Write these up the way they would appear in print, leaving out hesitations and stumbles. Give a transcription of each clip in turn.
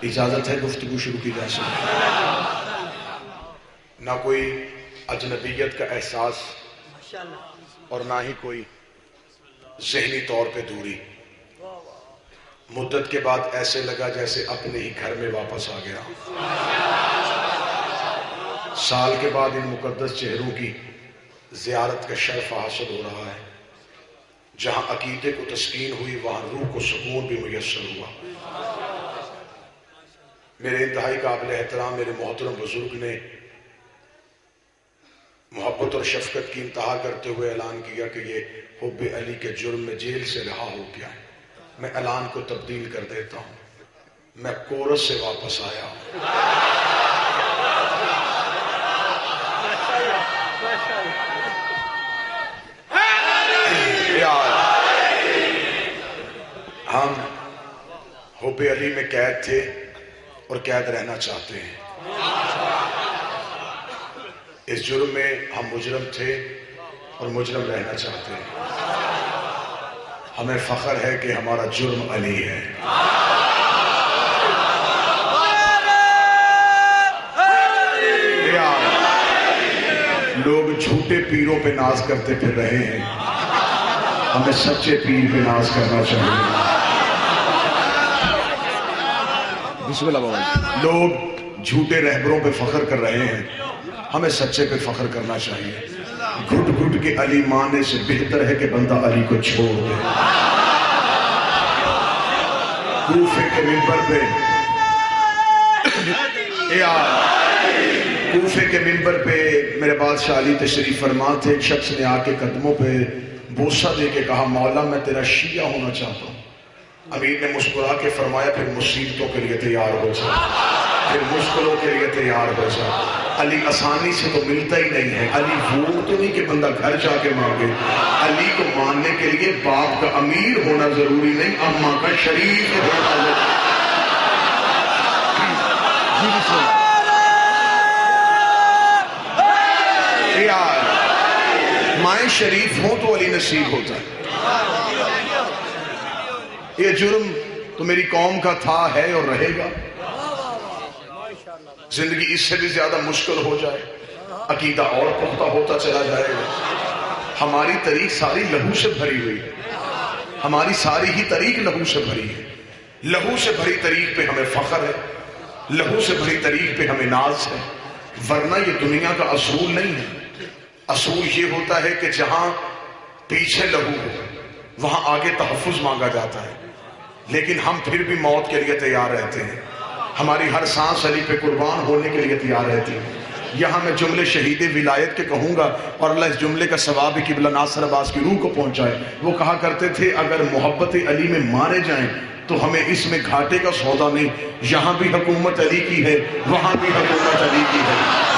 اجازت ہے گفتگو شروع کی جا سکتی؟ نہ کوئی اجنبیت کا احساس اور نہ ہی کوئی ذہنی طور پہ دوری. مدت کے بعد ایسے لگا جیسے اپنے ہی گھر میں واپس آ گیا. سال کے بعد ان مقدس چہروں کی زیارت کا شرف حاصل ہو رہا ہے. جہاں عقیدے کو تسکین ہوئی وہاں روح کو سکون بھی میسر ہوا. میرے انتہائی قابل احترام میرے محترم بزرگ نے محبت اور شفقت کی انتہا کرتے ہوئے اعلان کیا کہ یہ حب علی کے جرم میں جیل سے رہا ہو گیا ہے. میں اعلان کو تبدیل کر دیتا ہوں. میں کورس سے واپس آیا ہوں. ہم حب علی میں قید تھے اور قید رہنا چاہتے ہیں. اس جرم میں ہم مجرم تھے اور مجرم رہنا چاہتے ہیں. ہمیں فخر ہے کہ ہمارا جرم علی ہے. لوگ جھوٹے پیروں پہ ناز کرتے پھر رہے ہیں. ہمیں سچے پیر پہ ناز کرنا چاہیے. لوگ جھوٹے رہبروں پہ فخر کر رہے ہیں. ہمیں سچے پہ فخر کرنا چاہیے. گھٹ گھٹ کے علی ماننے سے بہتر ہے کہ بندہ علی کو چھوڑ دے. کوفے کے منبر پہ کوفے کے منبر پہ میرے بادشاہ علی تشریف فرما تھے. ایک شخص نے آ کے قدموں پہ بوسہ دے کے کہا مولا میں تیرا شیعہ ہونا چاہتا ہوں. امیر نے مسکرا کے فرمایا پھر مصیبتوں کے لیے تیار ہو جا, پھر مشکلوں کے لیے تیار ہو جا. علی آسانی سے تو ملتا ہی نہیں ہے. علی وہ تو نہیں کہ بندہ گھر جا کے مانگے. علی کو ماننے کے لیے باپ کا امیر ہونا ضروری نہیں, اماں کا شریف ہونا ضروری. مائیں شریف ہوں تو علی نصیب ہوتا ہے. یہ جرم تو میری قوم کا تھا, ہے اور رہے گا. زندگی اس سے بھی زیادہ مشکل ہو جائے, عقیدہ اور پختہ ہوتا چلا جائے گا. ہماری تاریخ ساری لہو سے بھری ہوئی ہے. ہماری ساری ہی تاریخ لہو سے بھری ہے. لہو سے بھری تاریخ پہ ہمیں فخر ہے. لہو سے بھری تاریخ پہ ہمیں ناز ہے. ورنہ یہ دنیا کا اصول نہیں ہے. اصول یہ ہوتا ہے کہ جہاں پیچھے لہو ہو وہاں آگے تحفظ مانگا جاتا ہے. لیکن ہم پھر بھی موت کے لیے تیار رہتے ہیں. ہماری ہر سانس علی پہ قربان ہونے کے لیے تیار رہتی ہے. یہاں میں جملے شہید ولایت کے کہوں گا اور اللہ اس جملے کا ثواب قبلہ ناصر عباس کی روح کو پہنچائے. وہ کہا کرتے تھے اگر محبت علی میں مارے جائیں تو ہمیں اس میں گھاٹے کا سودا نہیں. یہاں بھی حکومت علی کی ہے, وہاں بھی حکومت علی کی ہے.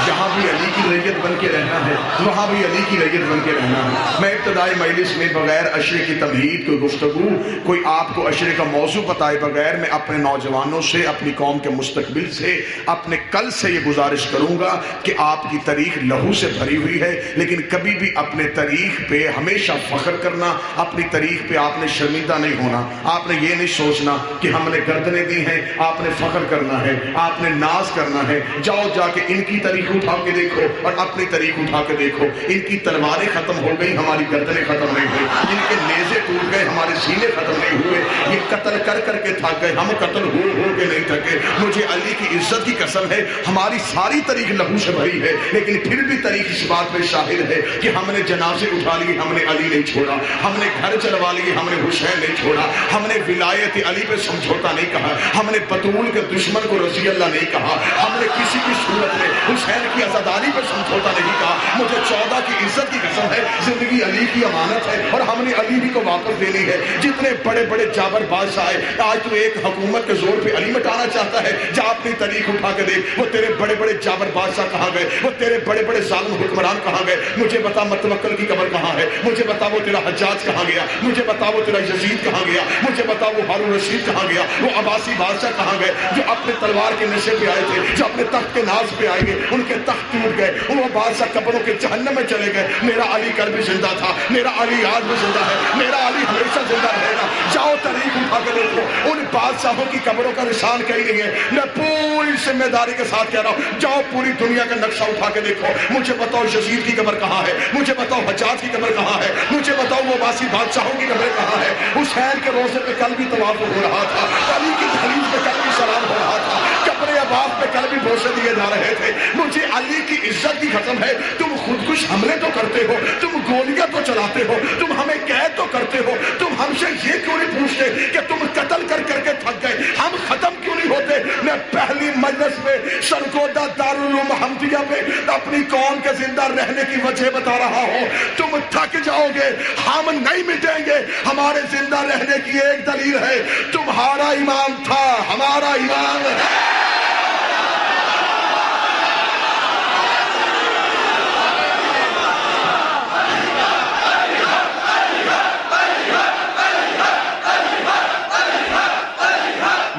یہاں بھی علی کی ریت بن کے رہنا ہے, وہاں بھی علی کی ریت بن کے رہنا ہے. میں ابتدائی مجلس میں بغیر عشرے کی تمہید کوئی گفتگو کوئی آپ کو عشرے کا موضوع بتائے بغیر میں اپنے نوجوانوں سے, اپنی قوم کے مستقبل سے, اپنے کل سے یہ گزارش کروں گا کہ آپ کی تاریخ لہو سے بھری ہوئی ہے. لیکن کبھی بھی اپنے تاریخ پہ ہمیشہ فخر کرنا, اپنی تاریخ پہ آپ نے شرمندہ نہیں ہونا. آپ نے یہ نہیں سوچنا کہ ہم نے گردنیں دی ہیں. آپ نے فخر کرنا ہے, آپ نے ناز کرنا ہے. جاؤ جا کے ان کی تاریخ اٹھا کے دیکھو اور اپنی تاریخ اٹھا کے دیکھو. ان کی تلواریں ختم ہو گئی, ہماری گردنیں ختم نہیں ہوئی. ان کے نیزے ٹوٹ گئے, ہمارے سینے ختم نہیں ہوئے. یہ قتل کر کر کے تھک گئے, ہم قتل ہو کے نہیں تھکے. مجھے علی کی عزت کی قسم ہے ہماری ساری تاریخ لہو سے بھری ہے. لیکن پھر بھی تاریخ اس بات پہ شاہد ہے کہ ہم نے جنازے اٹھا لیے, ہم نے علی نہیں چھوڑا. ہم نے گھر چلوا لیے, ہم نے حسین نہیں چھوڑا. ہم نے ولایت علی پہ سمجھوتا نہیں کہا. ہم نے بطول کے دشمن کو رضی اللہ نہیں کہا. ہم نے کسی کی صورت میں حسین کی عزاداری پہ سمجھوتا نہیں کہا. مجھے 14 کی عزت کی قسم ہے, زندگی علی کی امانت ہے اور ہم نے علی بھی کو واپس دینی ہے. جتنے بڑے بڑے جابر بادشاہ آئے, آج تو ایک حکومت کے زور پہ علی مٹانا چاہتا ہے. جا اپنی تاریخ اٹھا کے دیکھ, وہ تیرے بڑے بڑے جابر بادشاہ کہاں گئے, وہ تیرے بڑے بڑے ظالم حکمران کہاں گئے. مجھے بتا متوکل کی قبر کہاں ہے, مجھے بتا وہ تیرا حجاج کہاں گیا, مجھے بتا وہ تیرا یزید کہاں گیا, مجھے بتا وہ ہارون رشید کہاں گیا, وہ عباسی بادشاہ کہاں گئے جو اپنے تلوار کے نشے پہ آئے تھے, جو اپنے تخت کے ناز پہ آئے گے. ان کے کے تخت ٹوٹ گئے، وہ بادشاہ قبروں کے جہنم میں چلے گئے، میرا علی کل بھی زندہ تھا، میرا علی آج بھی زندہ ہے، میرا علی ہمیشہ زندہ رہے گا۔ جاؤ تاریخ اٹھا کے دیکھو، ان بادشاہوں کی قبروں کا نشان کہیں نہیں ہے۔ میں پوری ذمہ داری کے ساتھ کہہ رہا ہوں، جاؤ پوری دنیا کا نقشہ اٹھا کے دیکھو، مجھے بتاؤ یزید کی قبر کہاں ہے، مجھے بتاؤ حجاج کی قبر کہاں ہے، مجھے بتاؤ وہ باسی بادشاہوں کی قبر کہاں ہے۔ حسین کے روضے پہ کل بھی طواف ہو رہا تھا، علی کی دہلیز پہ کل بھی سلام ہو رہا تھا، قبر عباس پہ کل بھی بوسے دیے جا رہے تھے۔ مجھے علی کی عزت کی قسم ہے، تم خودکش حملے تو کرتے ہو، تم گولیاں تو چلاتے ہو، تم ہمیں قید تو کرتے ہو، تم ہم سے یہ کیوں نہیں پوچھتے کہ تم قتل کر کر کے تھک گئے، ہم ختم کیوں نہیں ہوتے؟ میں پہلی مجلس میں سرگودا دارالعلوم حمدیہ پہ اپنی قوم کے زندہ رہنے کی وجہ بتا رہا ہوں۔ تم تھک جاؤ گے، ہم نہیں مٹیں گے۔ ہمارے زندہ رہنے کی ایک دلیل ہے، تمہارا امام تھا، ہمارا امام ہے۔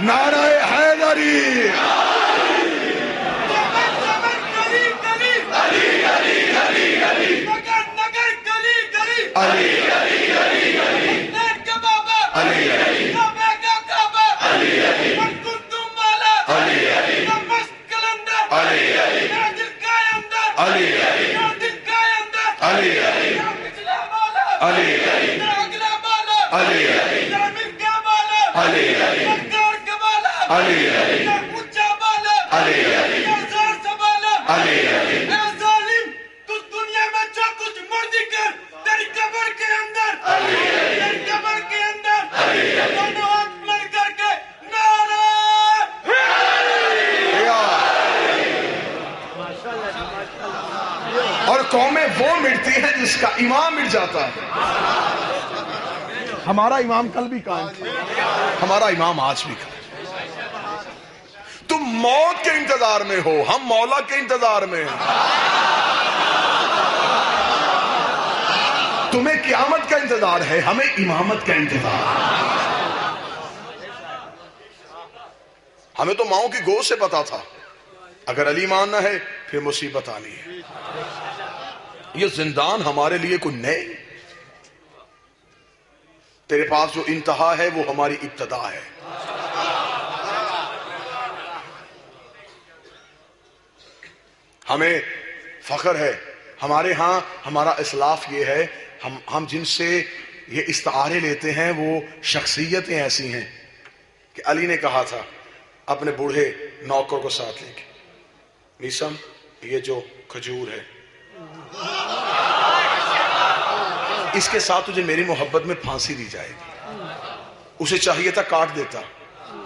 نعرہ حیدری، اور قومیں وہ مٹتی ہیں جس کا امام مٹ جاتا ہے۔ ہمارا امام کل بھی قائم تھا، ہمارا امام آج بھی قائم۔ تم موت کے انتظار میں ہو، ہم مولا کے انتظار میں ہیں۔ تمہیں قیامت کا انتظار ہے، ہمیں امامت کا انتظار ہے۔ ہمیں تو ماؤں کی گود سے پتا تھا اگر علی ماننا ہے پھر مصیبت آنی ہے۔ یہ زندان ہمارے لیے کوئی نئے، تیرے پاس جو انتہا ہے وہ ہماری ابتدا ہے۔ ہمیں فخر ہے، ہمارے ہاں ہمارا اسلاف یہ ہے، ہم جن سے یہ استعارے لیتے ہیں وہ شخصیتیں ایسی ہیں کہ علی نے کہا تھا اپنے بوڑھے نوکر کو ساتھ لے کے، میسم یہ جو کھجور ہے اس کے ساتھ تجھے میری محبت میں پھانسی دی جائے گی۔ اسے چاہیے تھا کاٹ دیتا،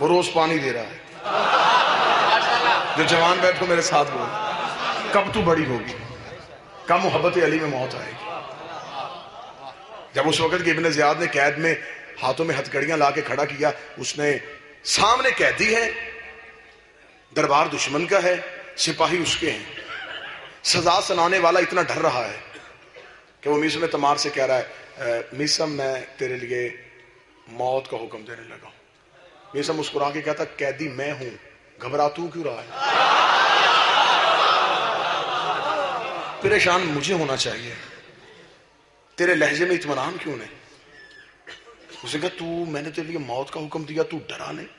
وہ روز پانی دے رہا ہے۔ جو جوان بیٹھو میرے ساتھ بول، کب تو بڑی ہوگی، کب محبت علی میں موت آئے گی؟ جب اس وقت کہ ابن زیاد نے قید میں ہاتھوں میں ہتھکڑیاں لا کے کھڑا کیا، اس نے سامنے قیدی ہے، دربار دشمن کا ہے، سپاہی اس کے ہیں، سزا سنانے والا اتنا ڈر رہا ہے کہ وہ میسم تمار سے کہہ رہا ہے میسم میں تیرے لیے موت کا حکم دینے لگا ہوں۔ میسم مسکرا کے کہتا قیدی میں ہوں، گھبرا تو کیوں رہا ہے؟ پریشان مجھے ہونا چاہیے، تیرے لہجے میں اطمینان کیوں نہیں؟ اس نے کہا میں نے تیرے لیے موت کا حکم دیا، تو ڈرا نہیں؟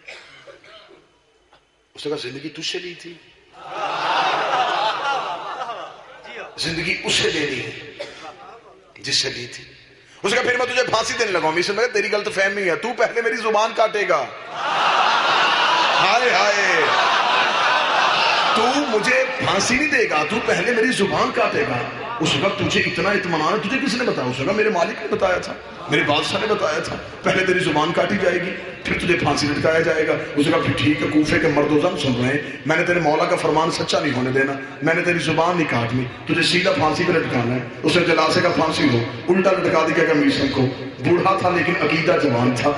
اس نے کہا زندگی تجھ سے لی تھی، زندگی اسے دینی ہے جس سے لی تھی۔ اس نے کہا پھر میں تجھے پھانسی دینے لگا ہوں۔ میسم نے کہا تیری غلط فہمی ہے، تو پہلے میری زبان کاٹے گا۔ ہائے ہائے، تو مجھے پھانسی نہیں دے گا، تو پہلے میری زبان کاٹے گا۔ اس وقت تجھے اتنا اطمینان ہے، تجھے کس نے بتایا؟ اس وقت میرے مالک نے بتایا تھا، میرے بادشاہ نے بتایا تھا، پہلے تیری زبان کاٹی جائے گی پھر تجھے پھانسی لٹکایا جائے گا۔ اس وقت پھر ٹھیک ہے، کوفے کے مرد و زن سن رہے ہیں، میں نے تیرے مولا کا فرمان سچا نہیں ہونے دینا، میں نے تیری زبان نہیں کاٹنی، تجھے سیدھا پھانسی پہ لٹکانا ہے۔ اسے جلاسے کا پھانسی ہو، الٹا لٹکا دیا کہ میسم کو، بوڑھا تھا لیکن عقیدہ جوان تھا،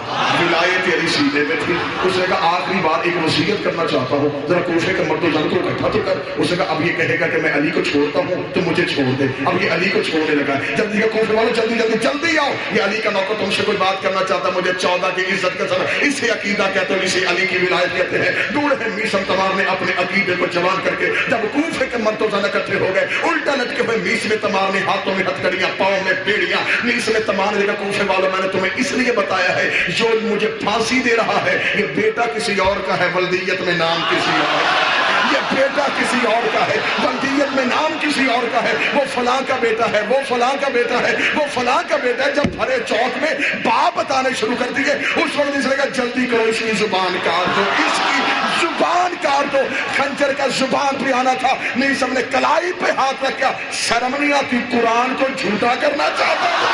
ولایت علی سینے میں تھی۔ اس نے کہا آخری بار ایک وصیت کرنا چاہتا ہوں، ذرا کوفے کے مرد و زن کو اکٹھا تو کر۔ اس نے کہا اب یہ کہے گا کہ میں علی کو چھوڑتا ہوں تو مجھے چھوڑ دے، اب یہ علی کو چھوڑنے لگا ہے۔ جلدی کا کوفے والوں جلدی جلدی جلدی آؤ، یہ علی کا نوکر تم سے کوئی بات کرنا چاہتا ہے، مجھے 14 کی عزت کا سر اسے عقیدہ کہتے ہیں، اسے علی کی ولایت کہتے ہیں۔ بوڑھے میسم تمار نے اپنے عقیدے کو جوان کر کے جب کوفے کے مرتوزان اکٹھے ہو گئے، الٹا لٹکے ہوئے میسم تمار نے ہاتھوں میں ہتھکڑیاں، پاؤں میں بیڑیاں، میسم تمار نے کہا کوفے والوں میں نے تمہیں اس لیے بتایا ہے جو مجھے پھانسی دے رہا ہے یہ بیٹا کسی اور کا ہے، ولدیت میں نام کسی اور کا ہے، یہ بیٹا کسی اور کا ہے، ولدیت میں نام کسی اور کا ہے، وہ فلاں کا بیٹا ہے، وہ فلاں کا بیٹا ہے، وہ فلاں کا بیٹا ہے۔ جب بھرے چوک میں باپ بتانے شروع کر دیے، اس وقت اس نے کہا جلدی کرو اس کی زبان کاٹ دو، اس کی زبان کاٹ دو۔ خنجر کا زبان پہ آنا تھا، نہیں سب نے کلائی پہ ہاتھ رکھا، شرم نہیں آتی، قرآن کو جھوٹا کرنا چاہتا ہے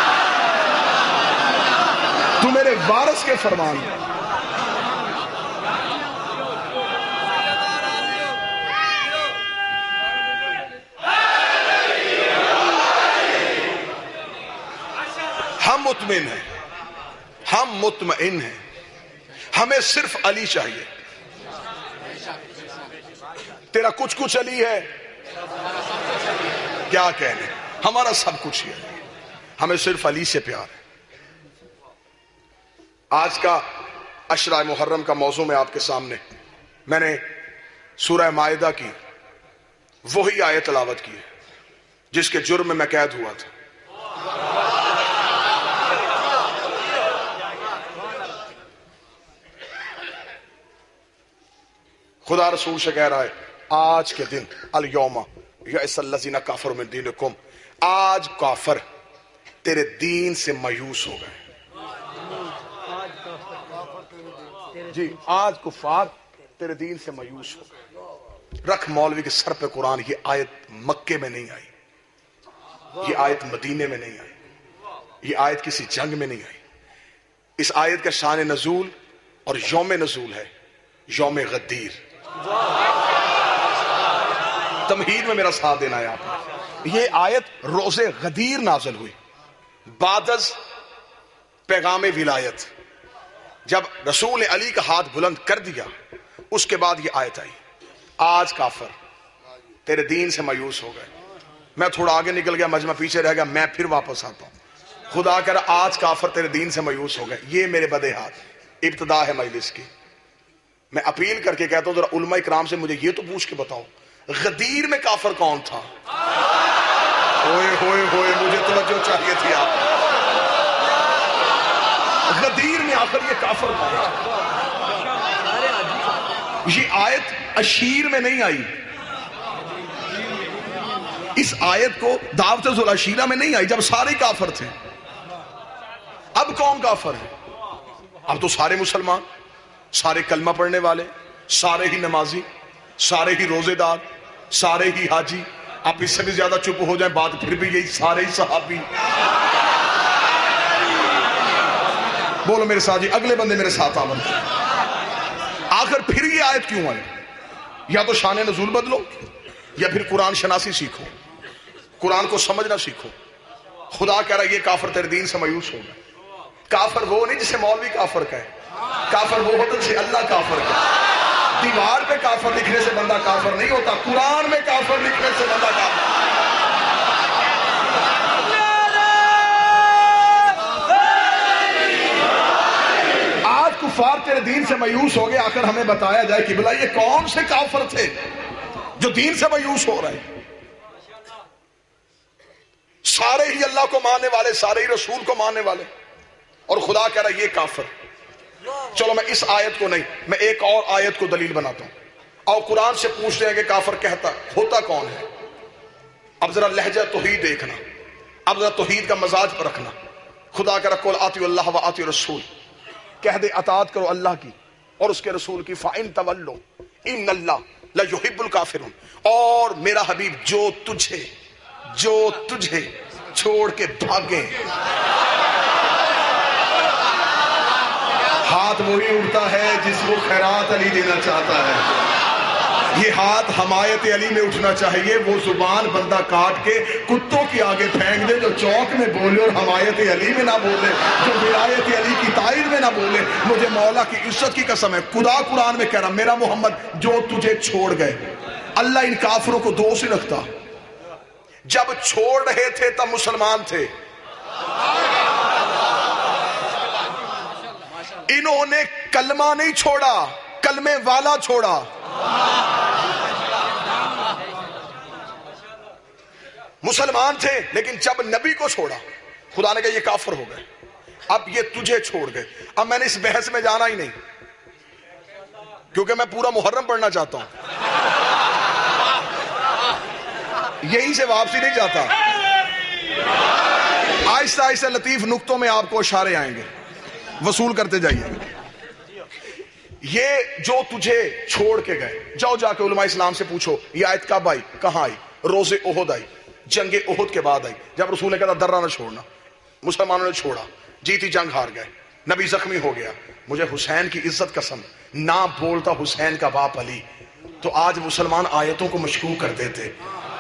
تو میرے وارث کے فرمان۔ ہم مطمئن ہیں، ہم مطمئن ہیں، ہمیں صرف علی چاہیے۔ تیرا کچھ علی ہے، کیا کہنے، ہمارا سب کچھ ہی ہے، ہمیں صرف علی سے پیار ہے۔ آج کا عشرہ محرم کا موضوع میں آپ کے سامنے میں نے سورہ مائدہ کی وہی آیت تلاوت کی ہے جس کے جرم میں میں قید ہوا تھا۔ خدا رسول سے کہہ رہا ہے آج کے دن الیوم یئس الذین کفروا من دینکم، آج کافر تیرے دین سے مایوس ہو گئے۔ جی آج کفار تیرے دین سے مایوس ہو گئے۔ رکھ مولوی کے سر پہ قرآن، یہ آیت مکے میں نہیں آئی، یہ آیت مدینے میں نہیں آئی، یہ آیت کسی جنگ میں نہیں آئی۔ اس آیت کا شان نزول اور یوم نزول ہے یوم غدیر۔ تمہید میں میرا ساتھ دینا ہے آپ، یہ آیت روز غدیر نازل ہوئی بعد از پیغام ولایت۔ جب رسول نے علی کا ہاتھ بلند کر دیا اس کے بعد یہ آیت آئی، آج کافر تیرے دین سے مایوس ہو گئے۔ میں تھوڑا آگے نکل گیا، مجمع پیچھے رہ گیا، میں پھر واپس آتا ہوں۔ خدا کہہ رہا آج کافر تیرے دین سے مایوس ہو گئے۔ یہ میرے بدے ہاتھ ابتدا ہے مجلس کی، میں اپیل کر کے کہتا ہوں ذرا علماء کرام سے مجھے یہ تو پوچھ کے بتاؤ غدیر میں کافر کون تھا؟ ہوئے ہوئے ہوئے، مجھے توجہ چاہیے تھی آپ۔ غدیر میں آخر یہ کافر کون تھا؟ یہ آیت اشیر میں نہیں آئی، اس آیت کو دعوت ذوالعشیرہ میں نہیں آئی جب سارے کافر تھے۔ اب کون کافر ہے؟ اب تو سارے مسلمان، سارے کلمہ پڑھنے والے، سارے ہی نمازی، سارے ہی روزے دار، سارے ہی حاجی۔ آپ اس سے بھی زیادہ چپ ہو جائیں بات پھر بھی یہی، سارے ہی صحابی۔ بولو میرے ساتھ جی، اگلے بندے میرے ساتھ آمن۔ آخر پھر یہ آیت کیوں آئی؟ یا تو شان نزول بدلو یا پھر قرآن شناسی سیکھو، قرآن کو سمجھنا سیکھو۔ خدا کہہ رہا ہے یہ کافر تیرے دین سے مایوس ہو گئے۔ کافر وہ نہیں جسے مولوی کافر کہے، کافر وہ ہوتا جسے اللہ کافر کہے۔ دیوار پہ کافر لکھنے سے بندہ کافر نہیں ہوتا، قرآن میں کافر لکھنے سے بندہ کافر۔ آج کفار تیرے دین سے مایوس ہو گئے، آخر ہمیں بتایا جائے کہ بھلا یہ کون سے کافر تھے جو دین سے مایوس ہو رہے ہیں؟ سارے ہی اللہ کو ماننے والے، سارے ہی رسول کو ماننے والے، اور خدا کہہ رہا ہے یہ کافر۔ چلو میں اس آیت کو نہیں، میں ایک اور آیت کو دلیل بناتا ہوں۔ اور قرآن سے پوچھتے ہیں کہ کافر کہتا ہوتا کون ہے؟ اب ذرا لہجہ توحید دیکھنا، اب ذرا توحید کا مزاج پر رکھنا۔ خدا کہہ رہا قل اطیعوا اللہ واطیعوا الرسول، کہہ دے اطاعت کرو اللہ کی اور اس کے رسول کی، فَإِن تَوَلُّوا إِنَّ اللَّهَ لَيُحِبُّ الْكَافِرِينَ، اور میرا حبیب جو تجھے چھوڑ کے بھاگیں، ہاتھ وہی اٹھتا ہے جس کو خیرات علی دینا چاہتا ہے۔ یہ ہاتھ حمایت علی میں اٹھنا چاہیے، وہ زبان بندہ کاٹ کے کتوں کی آگے پھینک دے جو چوک میں بولے اور حمایت علی میں نہ بولے، جو ولایت علی کی تائید میں نہ بولے۔ مجھے مولا کی عزت کی قسم ہے، خدا قرآن میں کہہ رہا میرا محمد جو تجھے چھوڑ گئے۔ اللہ ان کافروں کو دوست ہی رکھتا، جب چھوڑ رہے تھے تب مسلمان تھے، انہوں نے کلمہ نہیں چھوڑا، کلمے والا چھوڑا۔ مسلمان تھے لیکن جب نبی کو چھوڑا خدا نے کہا یہ کافر ہو گئے، اب یہ تجھے چھوڑ گئے۔ اب میں نے اس بحث میں جانا ہی نہیں کیونکہ میں پورا محرم پڑھنا چاہتا ہوں، یہیں سے واپسی نہیں چاہتا۔ آہستہ آہستہ لطیف نقطوں میں آپ کو اشارے آئیں گے، وصول کرتے جائیے۔ یہ جو تجھے چھوڑ کے گئے، جاؤ جا کے علماء اسلام سے پوچھو یہ آیت کب آئی، کہاں آئی؟ روز احد آئی، جنگ احد کے بعد آئی، جب رسول نے کہا درہ نہ چھوڑنا، مسلمانوں نے چھوڑا، جیتی جنگ ہار گئے، نبی زخمی ہو گیا۔ مجھے حسین کی عزت قسم نہ بولتا حسین کا باپ علی تو آج مسلمان آیتوں کو مشکوک کر دیتے۔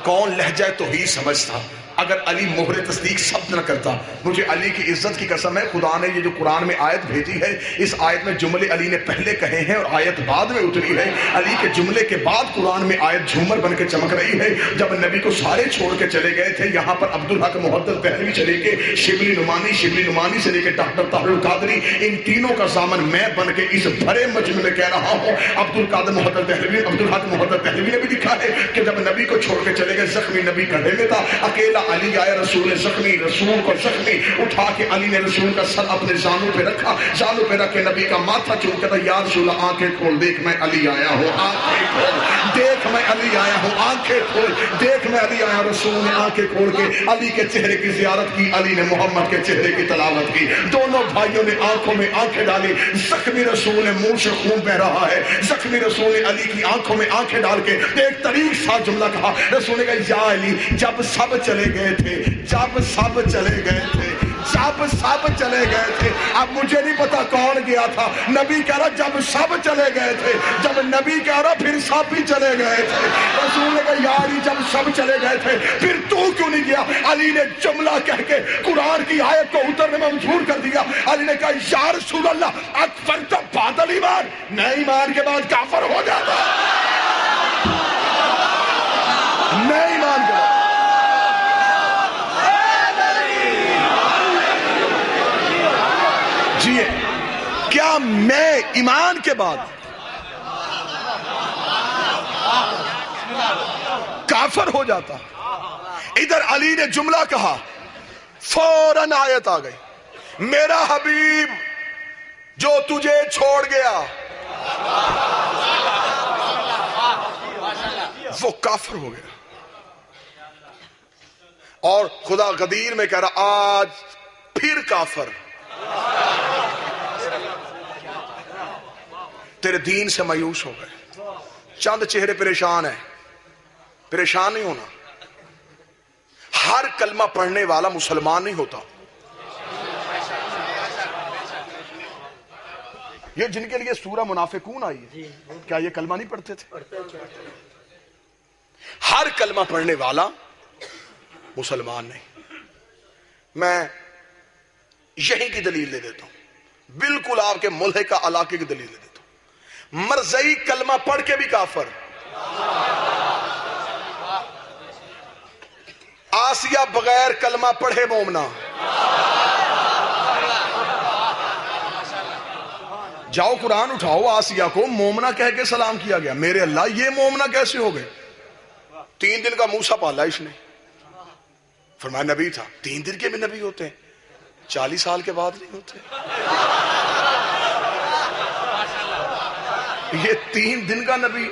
کون لہجہ توحید سمجھتا اگر علی مہر تصدیق ثبت نہ کرتا؟ مجھے علی کی عزت کی قسم ہے، خدا نے یہ جو قرآن میں آیت بھیجی ہے، اس آیت میں جملے علی نے پہلے کہے ہیں اور آیت بعد میں اتری ہے۔ علی کے جملے کے بعد قرآن میں آیت جھومر بن کے چمک رہی ہے۔ جب نبی کو سارے چھوڑ کے چلے گئے تھے، یہاں پر عبدالحق محدث دہلوی سے لے کے شبلی نعمانی سے لے کے ڈاکٹر طاہر القادری، ان تینوں کا ضامن میں بن کے اس بھرے مجمع میں کہہ رہا ہوں۔ عبدالقادر محدث دہلوی، عبدالحق محدث دہلوی نے بھی لکھا ہے کہ جب نبی کو چھوڑ کے چلے گئے، زخمی نبی گڑھے میں تھا، اکیلا علی آیا، رسول زخمی، رسول کو زخمی اٹھا کے علی نے رسول کا سر اپنے زانوں پہ رکھا، زانوں پہ رکھ کے نبی کا ماتھا چوم کر یا رسول اللہ آنکھیں کھول، دیکھ میں علی آیا ہوں، آنکھیں کھول، دیکھ میں علی آیا ہوں، آنکھیں کھول، دیکھ میں علی آیا۔ رسول نے آنکھیں کھول کے علی کے چہرے کی زیارت کی، علی نے محمد کے چہرے کی تلاوت کی۔ دونوں بھائیوں نے آنکھوں میں آنکھیں ڈالی، زخمی رسول نے منہ سے خون بہ رہا ہے، زخمی رسول نے علی کی آنکھوں میں آنکھیں ڈال کے ایک طریق سا جملہ کہا۔ رسول نے کہا یا علی، جب سب چلے گئے تھے، جب سب چلے گئے تھے، جب سب چلے گئے تھے، اب مجھے نہیں پتا کون گیا تھا، نبی کہہ رہا جب سب چلے گئے تھے، جب نبی کہہ رہا پھر سب بھی چلے گئے تھے۔ رسول نے کہا یا علی جب سب چلے گئے تھے پھر تو کیوں نہیں گیا؟ علی نے جملہ کہہ کے قرآن کی آیت کو اترنے میں منظور کر دیا۔ علی نے کہا یا رسول اللہ اکفرت بعد الایمان، نئے ایمان کے بعد کافر ہو جاتا، نئے ایمان کے بعد۔ جی کیا میں ایمان کے بعد کافر ہو جاتا؟ ادھر علی نے جملہ کہا، فوراً آیت آ گئی، میرا حبیب جو تجھے چھوڑ گیا وہ کافر ہو گیا۔ اور خدا غدیر میں کہہ رہا آج پھر کافر، تیرے دین سے مایوس ہو گئے۔ چند چہرے پریشان ہیں، پریشان نہیں ہونا۔ ہر کلمہ پڑھنے والا مسلمان نہیں ہوتا۔ یہ جن کے لیے سورہ منافقون آئی ہے، کیا یہ کلمہ نہیں پڑھتے تھے؟ ہر کلمہ پڑھنے والا مسلمان نہیں۔ میں یہی کی دلیل دے دیتا ہوں، بالکل آپ کے ملحقہ علاقے کی دلیل دے دیتا ہوں۔ مرزئی کلمہ پڑھ کے بھی کافر، آسیہ بغیر کلمہ پڑھے مومنہ۔ جاؤ قرآن اٹھاؤ، آسیہ کو مومنہ کہہ کے سلام کیا گیا، میرے اللہ یہ مومنہ کیسے ہو گئے؟ 3 دن کا موسیٰ پالا اس نے، فرمایا نبی تھا۔ 3 دن کے بھی نبی ہوتے ہیں، 40 سال کے بعد نہیں ہوتے۔ یہ 3 دن کا نبی،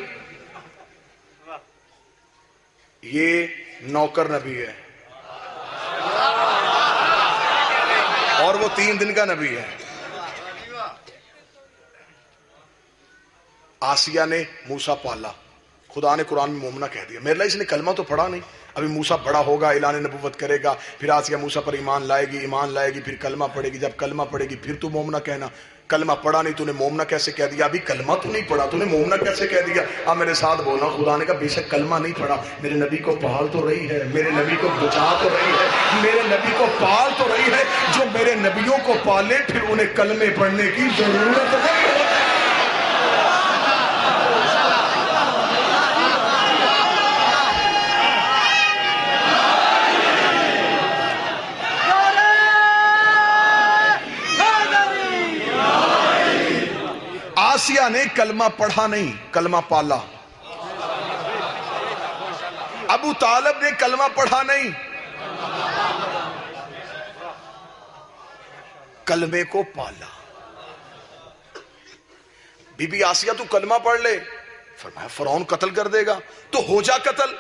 یہ نوکر نبی ہے اور وہ 3 دن کا نبی ہے۔ آسیہ نے موسیٰ پالا، خدا نے قرآن میں مومنہ کہہ دیا۔ میرے لئے اس نے کلمہ تو پڑھا نہیں، ابھی موسیٰ بڑا ہوگا، اعلان نبوت کرے گا، پھر آسیہ موسیٰ پر ایمان لائے گی، ایمان لائے گی، پھر کلمہ پڑھے گی، جب کلمہ پڑھے گی پھر تو مومنہ کہنا۔ کلمہ پڑھا نہیں تو نے مومنہ کیسے کہہ دیا؟ ابھی کلمہ تو نہیں پڑھا تو نے مومنہ کیسے کہہ دیا؟ اب میرے ساتھ بولنا، خدا نے کہا بے شک کلمہ نہیں پڑھا، میرے نبی کو پال تو رہی ہے، میرے نبی کو بچا تو رہی ہے، میرے نبی کو پال تو رہی ہے۔ جو میرے نبیوں کو پالے پھر انہیں کلمے پڑھنے کی ضرورت نہیں ہوتی۔ آسیہ نے کلمہ پڑھا نہیں، کلمہ پالا. ابو طالب نے کلمہ پڑھا نہیں، کلمے کو پالا. بی بی آسیہ تو کلمہ پڑھ لے، فرمایا فرعون قتل کر دے گا، تو ہو جا قتل،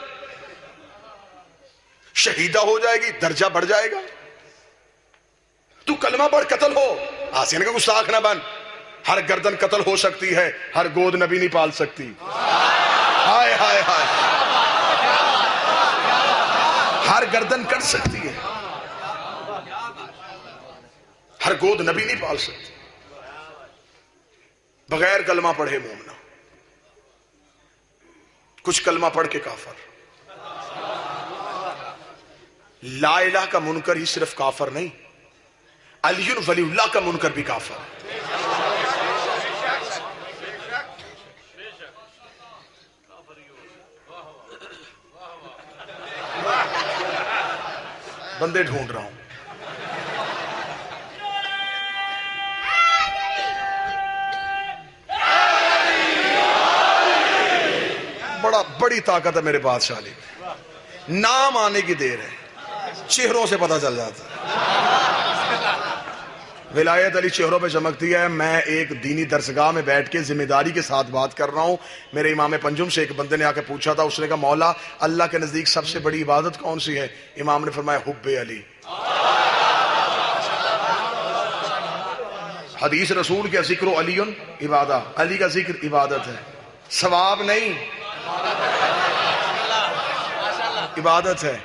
شہیدہ ہو جائے گی، درجہ بڑھ جائے گا. تو کلمہ پڑھ قتل ہو. آسیہ نے کہا گستاخ نہ بن، ہر گردن قتل ہو سکتی ہے، ہر گود نبی نہیں پال سکتی. ہائے ہائے ہائے، ہر گردن کٹ سکتی ہے، ہر گود نبی نہیں پال سکتی. بغیر کلمہ پڑھے مومنہ. کچھ کلمہ پڑھ کے کافر. لا الہ کا منکر ہی صرف کافر نہیں، علی ولی اللہ کا منکر بھی کافر. بندے ڈھونڈ رہا ہوں. بڑی طاقت ہے میرے بادشاہ علی. نام آنے کی دیر ہے، چہروں سے پتہ چل جاتا ہے. ولایت علی چہروں پہ چمکتی ہے. میں ایک دینی درسگاہ میں بیٹھ کے ذمہ داری کے ساتھ بات کر رہا ہوں. میرے امام پنجم سے ایک بندے نے آ کے پوچھا تھا، اس نے کہا مولا اللہ کے نزدیک سب سے بڑی عبادت کون سی ہے؟ امام نے فرمایا حب علی. حدیث رسول کے ذکر علی عبادہ، علی کا ذکر عبادت ہے، ثواب نہیں، عبادت ہے.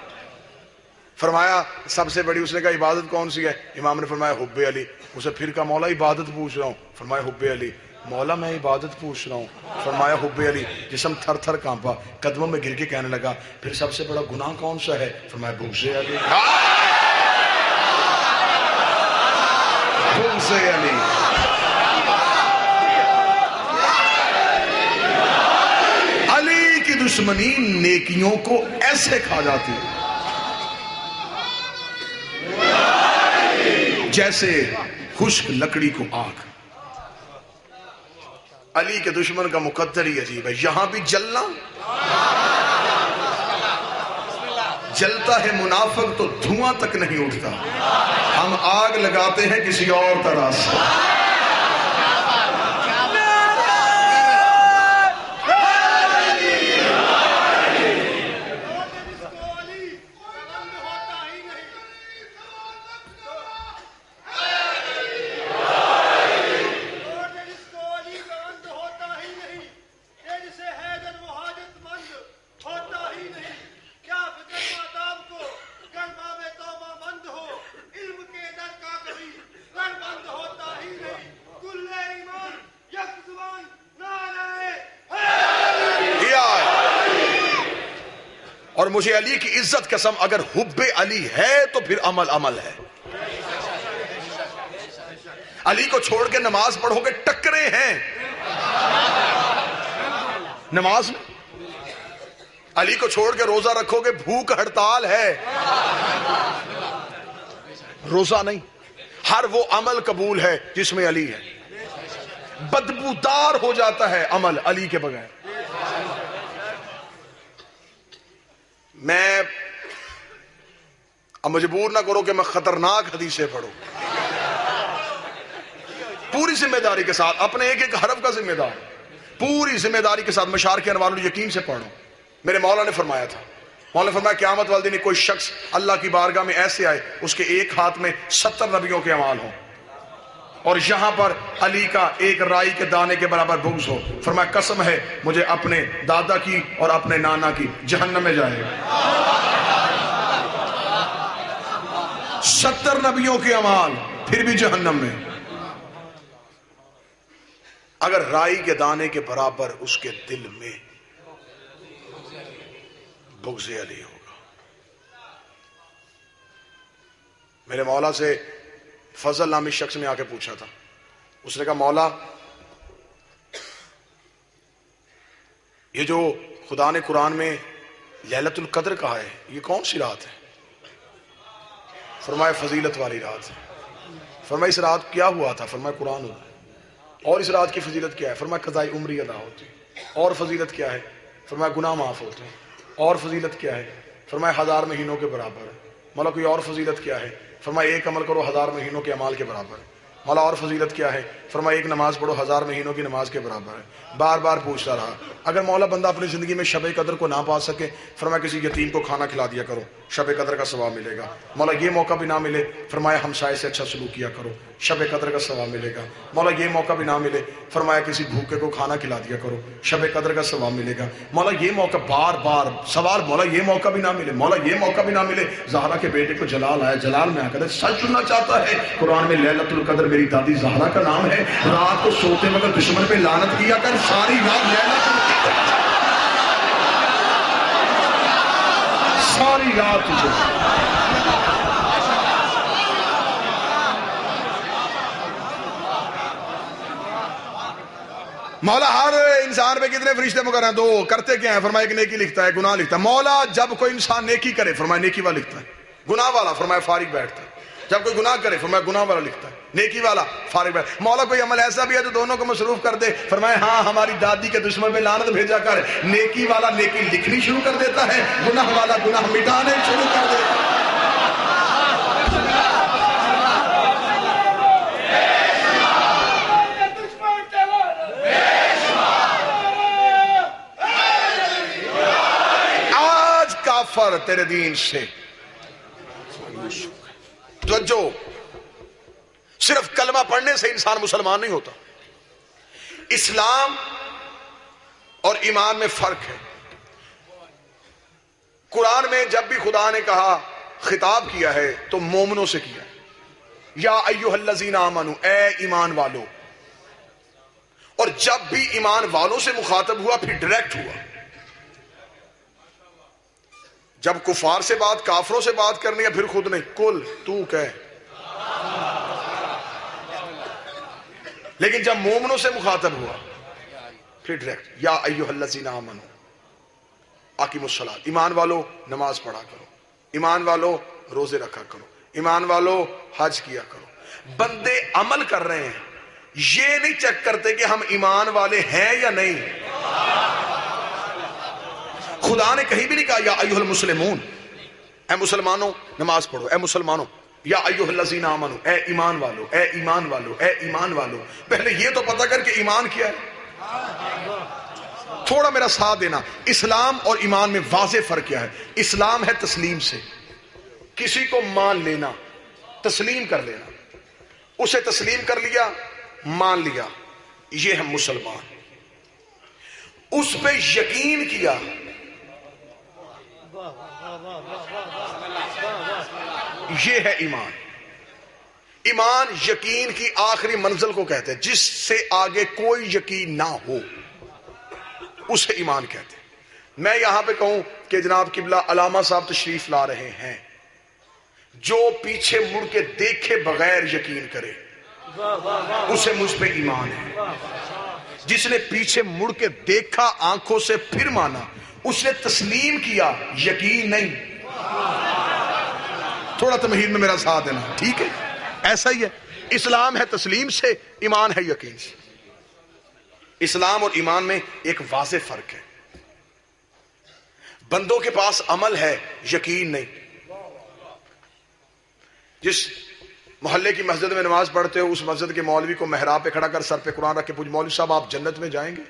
فرمایا سب سے بڑی، اس نے کہا عبادت کون سی ہے؟ امام نے فرمایا حب علی. اسے پھر کہا مولا عبادت پوچھ رہا ہوں. فرمایا حب علی. مولا میں عبادت پوچھ رہا ہوں. فرمایا حب علی. جسم تھر تھر کانپا، قدموں میں گر کے کہنے لگا پھر سب سے بڑا گناہ کون سا ہے؟ فرمایا بغض علی. بغض علی. علی کی دشمنی نیکیوں کو ایسے کھا جاتی ہے جیسے خشک لکڑی کو آگ. علی کے دشمن کا مقدر ہی عجیب ہے. یہاں بھی جلنا، جلتا ہے منافق تو دھواں تک نہیں اٹھتا. ہم آگ لگاتے ہیں کسی اور طرح سے. اور مجھے علی کی عزت قسم، اگر حب علی ہے تو پھر عمل عمل ہے. علی کو چھوڑ کے نماز پڑھو گے ٹکرے ہیں نماز میں. علی کو چھوڑ کے روزہ رکھو گے بھوک ہڑتال ہے. روزہ نہیں، ہر وہ عمل قبول ہے جس میں علی ہے. بدبودار ہو جاتا ہے عمل علی کے بغیر. میں اب مجبور نہ کرو کہ میں خطرناک حدیثیں پڑھوں. پوری ذمہ داری کے ساتھ، اپنے ایک ایک حرف کا ذمہ دار، پوری ذمہ داری کے ساتھ مشارق انوار الیقین سے پڑھو. میرے مولا نے فرمایا تھا، مولا نے فرمایا قیامت والے دن کوئی شخص اللہ کی بارگاہ میں ایسے آئے اس کے ایک ہاتھ میں 70 نبیوں کے اعمال ہوں اور یہاں پر علی کا ایک رائی کے دانے کے برابر بغض ہو. فرمایا قسم ہے مجھے اپنے دادا کی اور اپنے نانا کی، جہنم میں جائے گا. 70 نبیوں کے اعمال پھر بھی جہنم میں. اگر رائی کے دانے کے برابر اس کے دل میں بغض علی ہوگا. میرے مولا سے فضل نامی شخص نے آ کے پوچھا تھا. اس نے کہا مولا یہ جو خدا نے قرآن میں لیلۃ القدر کہا ہے یہ کون سی رات ہے؟ فرمایا فضیلت والی رات ہے. فرمایا اس رات کیا ہوا تھا؟ فرمایا قرآن ہوا. اور اس رات کی فضیلت کیا ہے؟ فرمایا قضاء عمری ادا ہوتی ہے. اور فضیلت کیا ہے؟ فرمایا گناہ معاف ہوتے ہیں. اور فضیلت کیا ہے؟ فرمایا 1000 مہینوں کے برابر ہے. مولا کوئی اور فضیلت کیا ہے؟ فرمایا ایک عمل کرو 1000 مہینوں کے اعمال کے برابر ہے. مولا اور فضیلت کیا ہے؟ فرمایا ایک نماز پڑھو 1000 مہینوں کی نماز کے برابر ہے. بار بار پوچھتا رہا. اگر مولا بندہ اپنی زندگی میں شب قدر کو نہ پا سکے، فرمایا کسی یتیم کو کھانا کھلا دیا کرو، شب قدر کا ثواب ملے گا. مولا یہ موقع بھی نہ ملے، فرمایا ہمسائے سے اچھا سلوک کیا کرو، شب قدر کا ثواب ملے گا. مولا یہ موقع بھی نہ ملے، فرمایا کسی بھوکے کو کھانا کھلا دیا کرو، شب قدر کا ثواب ملے گا. مولا یہ موقع بار بار سوال، مولا یہ موقع بھی نہ ملے، مولا یہ موقع بھی نہ ملے. زہرا کے بیٹے کو جلال آیا، جلال میں آ کر سچ سننا چاہتا ہے. قرآن میں لیلۃ القدر میری دادی زہرا کا نام ہے. رات کو سوتے وقت دشمن پہ لعنت کیا کر، ساری رات لیلۃ القدر، ساری رات تجھے. مولا ہر انسان پہ کتنے فرشتے مقرر ہیں؟ 2. کرتے کیا ہیں؟ فرمایا ایک نیکی لکھتا ہے، گناہ لکھتا ہے. مولا جب کوئی انسان نیکی کرے فرمایا نیکی والا لکھتا ہے، گناہ والا فرمایا فارغ بیٹھتا ہے. جب کوئی گناہ کرے فرمایا گناہ والا لکھتا ہے، نیکی والا فارغ بیٹھتا ہے. مولا کوئی عمل ایسا بھی ہے جو دونوں کو مصروف کر دے، فرمایا ہاں ہماری دادی کے دشمن پہ لعنت بھیجا کر. نیکی والا نیکی لکھنی شروع کر دیتا ہے، گناہ والا گناہ مٹانے شروع کر دیتا ہے. کافر تیرے دین سے توجہ، صرف کلمہ پڑھنے سے انسان مسلمان نہیں ہوتا. اسلام اور ایمان میں فرق ہے. قرآن میں جب بھی خدا نے کہا خطاب کیا ہے تو مومنوں سے کیا ہے، یا ایھا الذین آمنو، اے ایمان والو. اور جب بھی ایمان والوں سے مخاطب ہوا پھر ڈائریکٹ ہوا. جب کفار سے بات، کافروں سے بات کرنی ہے پھر خود نہیں، کل تو کہہ. لیکن جب مومنوں سے مخاطب ہوا پھر ڈائریکٹ، یا ایھا الذین آمنو اقیموا الصلاۃ، ایمان والو نماز پڑھا کرو، ایمان والو روزے رکھا کرو، ایمان والو حج کیا کرو. بندے عمل کر رہے ہیں، یہ نہیں چیک کرتے کہ ہم ایمان والے ہیں یا نہیں. خدا نے کہیں بھی نہیں کہا یا ایھا المسلمون، اے مسلمانوں نماز پڑھو، اے مسلمانوں. یا ایھا الذین آمنو، اے ایمان والو، اے ایمان والو، اے ایمان والو. پہلے یہ تو پتہ کر کہ ایمان کیا ہے. تھوڑا میرا ساتھ دینا. اسلام اور ایمان میں واضح فرق کیا ہے؟ اسلام ہے تسلیم سے، کسی کو مان لینا، تسلیم کر لینا. اسے تسلیم کر لیا، مان لیا، یہ ہے مسلمان. اس پہ یقین کیا، یہ ہے ایمان. ایمان یقین کی آخری منزل کو کہتے ہیں، جس سے آگے کوئی یقین نہ ہو اسے ایمان کہتے ہیں. میں یہاں پہ کہوں کہ جناب قبلہ علامہ صاحب تشریف لا رہے ہیں، جو پیچھے مڑ کے دیکھے بغیر یقین کرے اسے مجھ پہ ایمان ہے. جس نے پیچھے مڑ کے دیکھا آنکھوں سے پھر مانا، اس نے تسلیم کیا، یقین نہیں. تھوڑا تمہید میں میرا ساتھ دینا، ٹھیک ہے؟ ایسا ہی ہے. اسلام ہے تسلیم سے، ایمان ہے یقین سے. اسلام اور ایمان میں ایک واضح فرق ہے. بندوں کے پاس عمل ہے، یقین نہیں. جس محلے کی مسجد میں نماز پڑھتے ہو، اس مسجد کے مولوی کو محراب پہ کھڑا کر سر پہ قرآن رکھ کے پوچھ، مولوی صاحب آپ جنت میں جائیں گے؟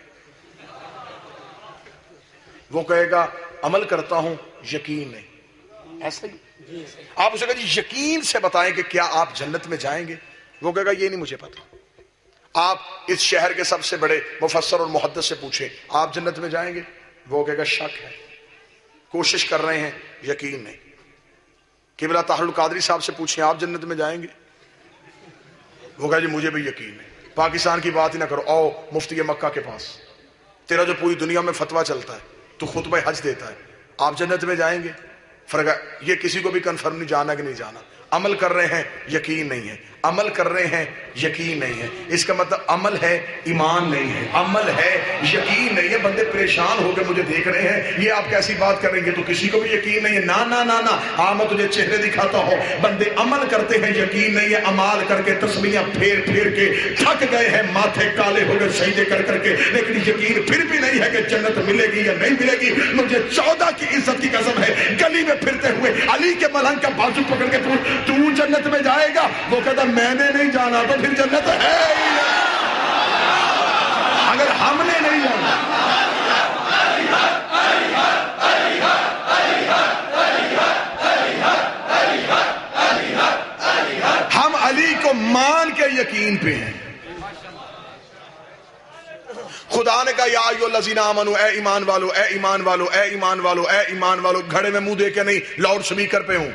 وہ کہے گا عمل کرتا ہوں، یقین نہیں. ایسا ہی آپ اسے کہا جی یقین سے بتائیں کہ کیا آپ جنت میں جائیں گے؟ وہ کہے گا یہ نہیں مجھے پتا. آپ اس شہر کے سب سے بڑے مفسر اور محدث سے پوچھیں آپ جنت میں جائیں گے؟ وہ کہے گا شک ہے، کوشش کر رہے ہیں، یقین نہیں. قبلہ طاہر القادری صاحب سے پوچھیں آپ جنت میں جائیں گے؟ وہ کہا جی مجھے بھی یقین نہیں. پاکستان کی بات ہی نہ کرو، آؤ مفتی مکہ کے پاس، تیرا جو پوری دنیا میں فتویٰ چلتا ہے، تو خطبہ حج دیتا ہے، آپ جنت میں جائیں گے؟ فرق یہ کسی کو بھی کنفرم نہیں جانا کہ نہیں جانا. عمل کر رہے ہیں یقین نہیں ہے، عمل کر رہے ہیں یقین نہیں ہے، اس کا مطلب عمل ہے ایمان نہیں ہے، عمل ہے یقین نہیں ہے۔ بندے پریشان ہو کے مجھے دیکھ رہے ہیں، یہ آپ کیسی بات کریں گے، تو کسی کو بھی یقین نہیں ہے؟ نا نا نا نا، ہاں میں تجھے چہرے دکھاتا ہوں، بندے عمل کرتے ہیں یقین نہیں ہے، عمال کر کے تسبیحاں پھیر پھیر کے تھک گئے ہیں، ماتھے کالے ہو گئے سجدے کر کر کے، لیکن یقین پھر بھی نہیں ہے کہ جنت ملے گی یا نہیں ملے گی۔ مجھے 14 کی عزت کی قسم ہے، گلی میں پھرتے ہوئے علی کے ملنگ کا بازو پکڑ کے پوچھ تو جنت میں جائے گا؟ وہ کہتا میں نے نہیں جانا تو پھر جنت ہے ہی نہیں۔ اگر ہم نے نہیں جانا، ہم علی کو مان کے یقین پہ ہیں۔ خدا نے کہا یا ایھا الذین آمنو، اے ایمان والو، اے ایمان والو، اے ایمان والو، اے ایمان والو، گھڑے میں منہ دے کے نہیں، لاؤڈ سپیکر پہ ہوں۔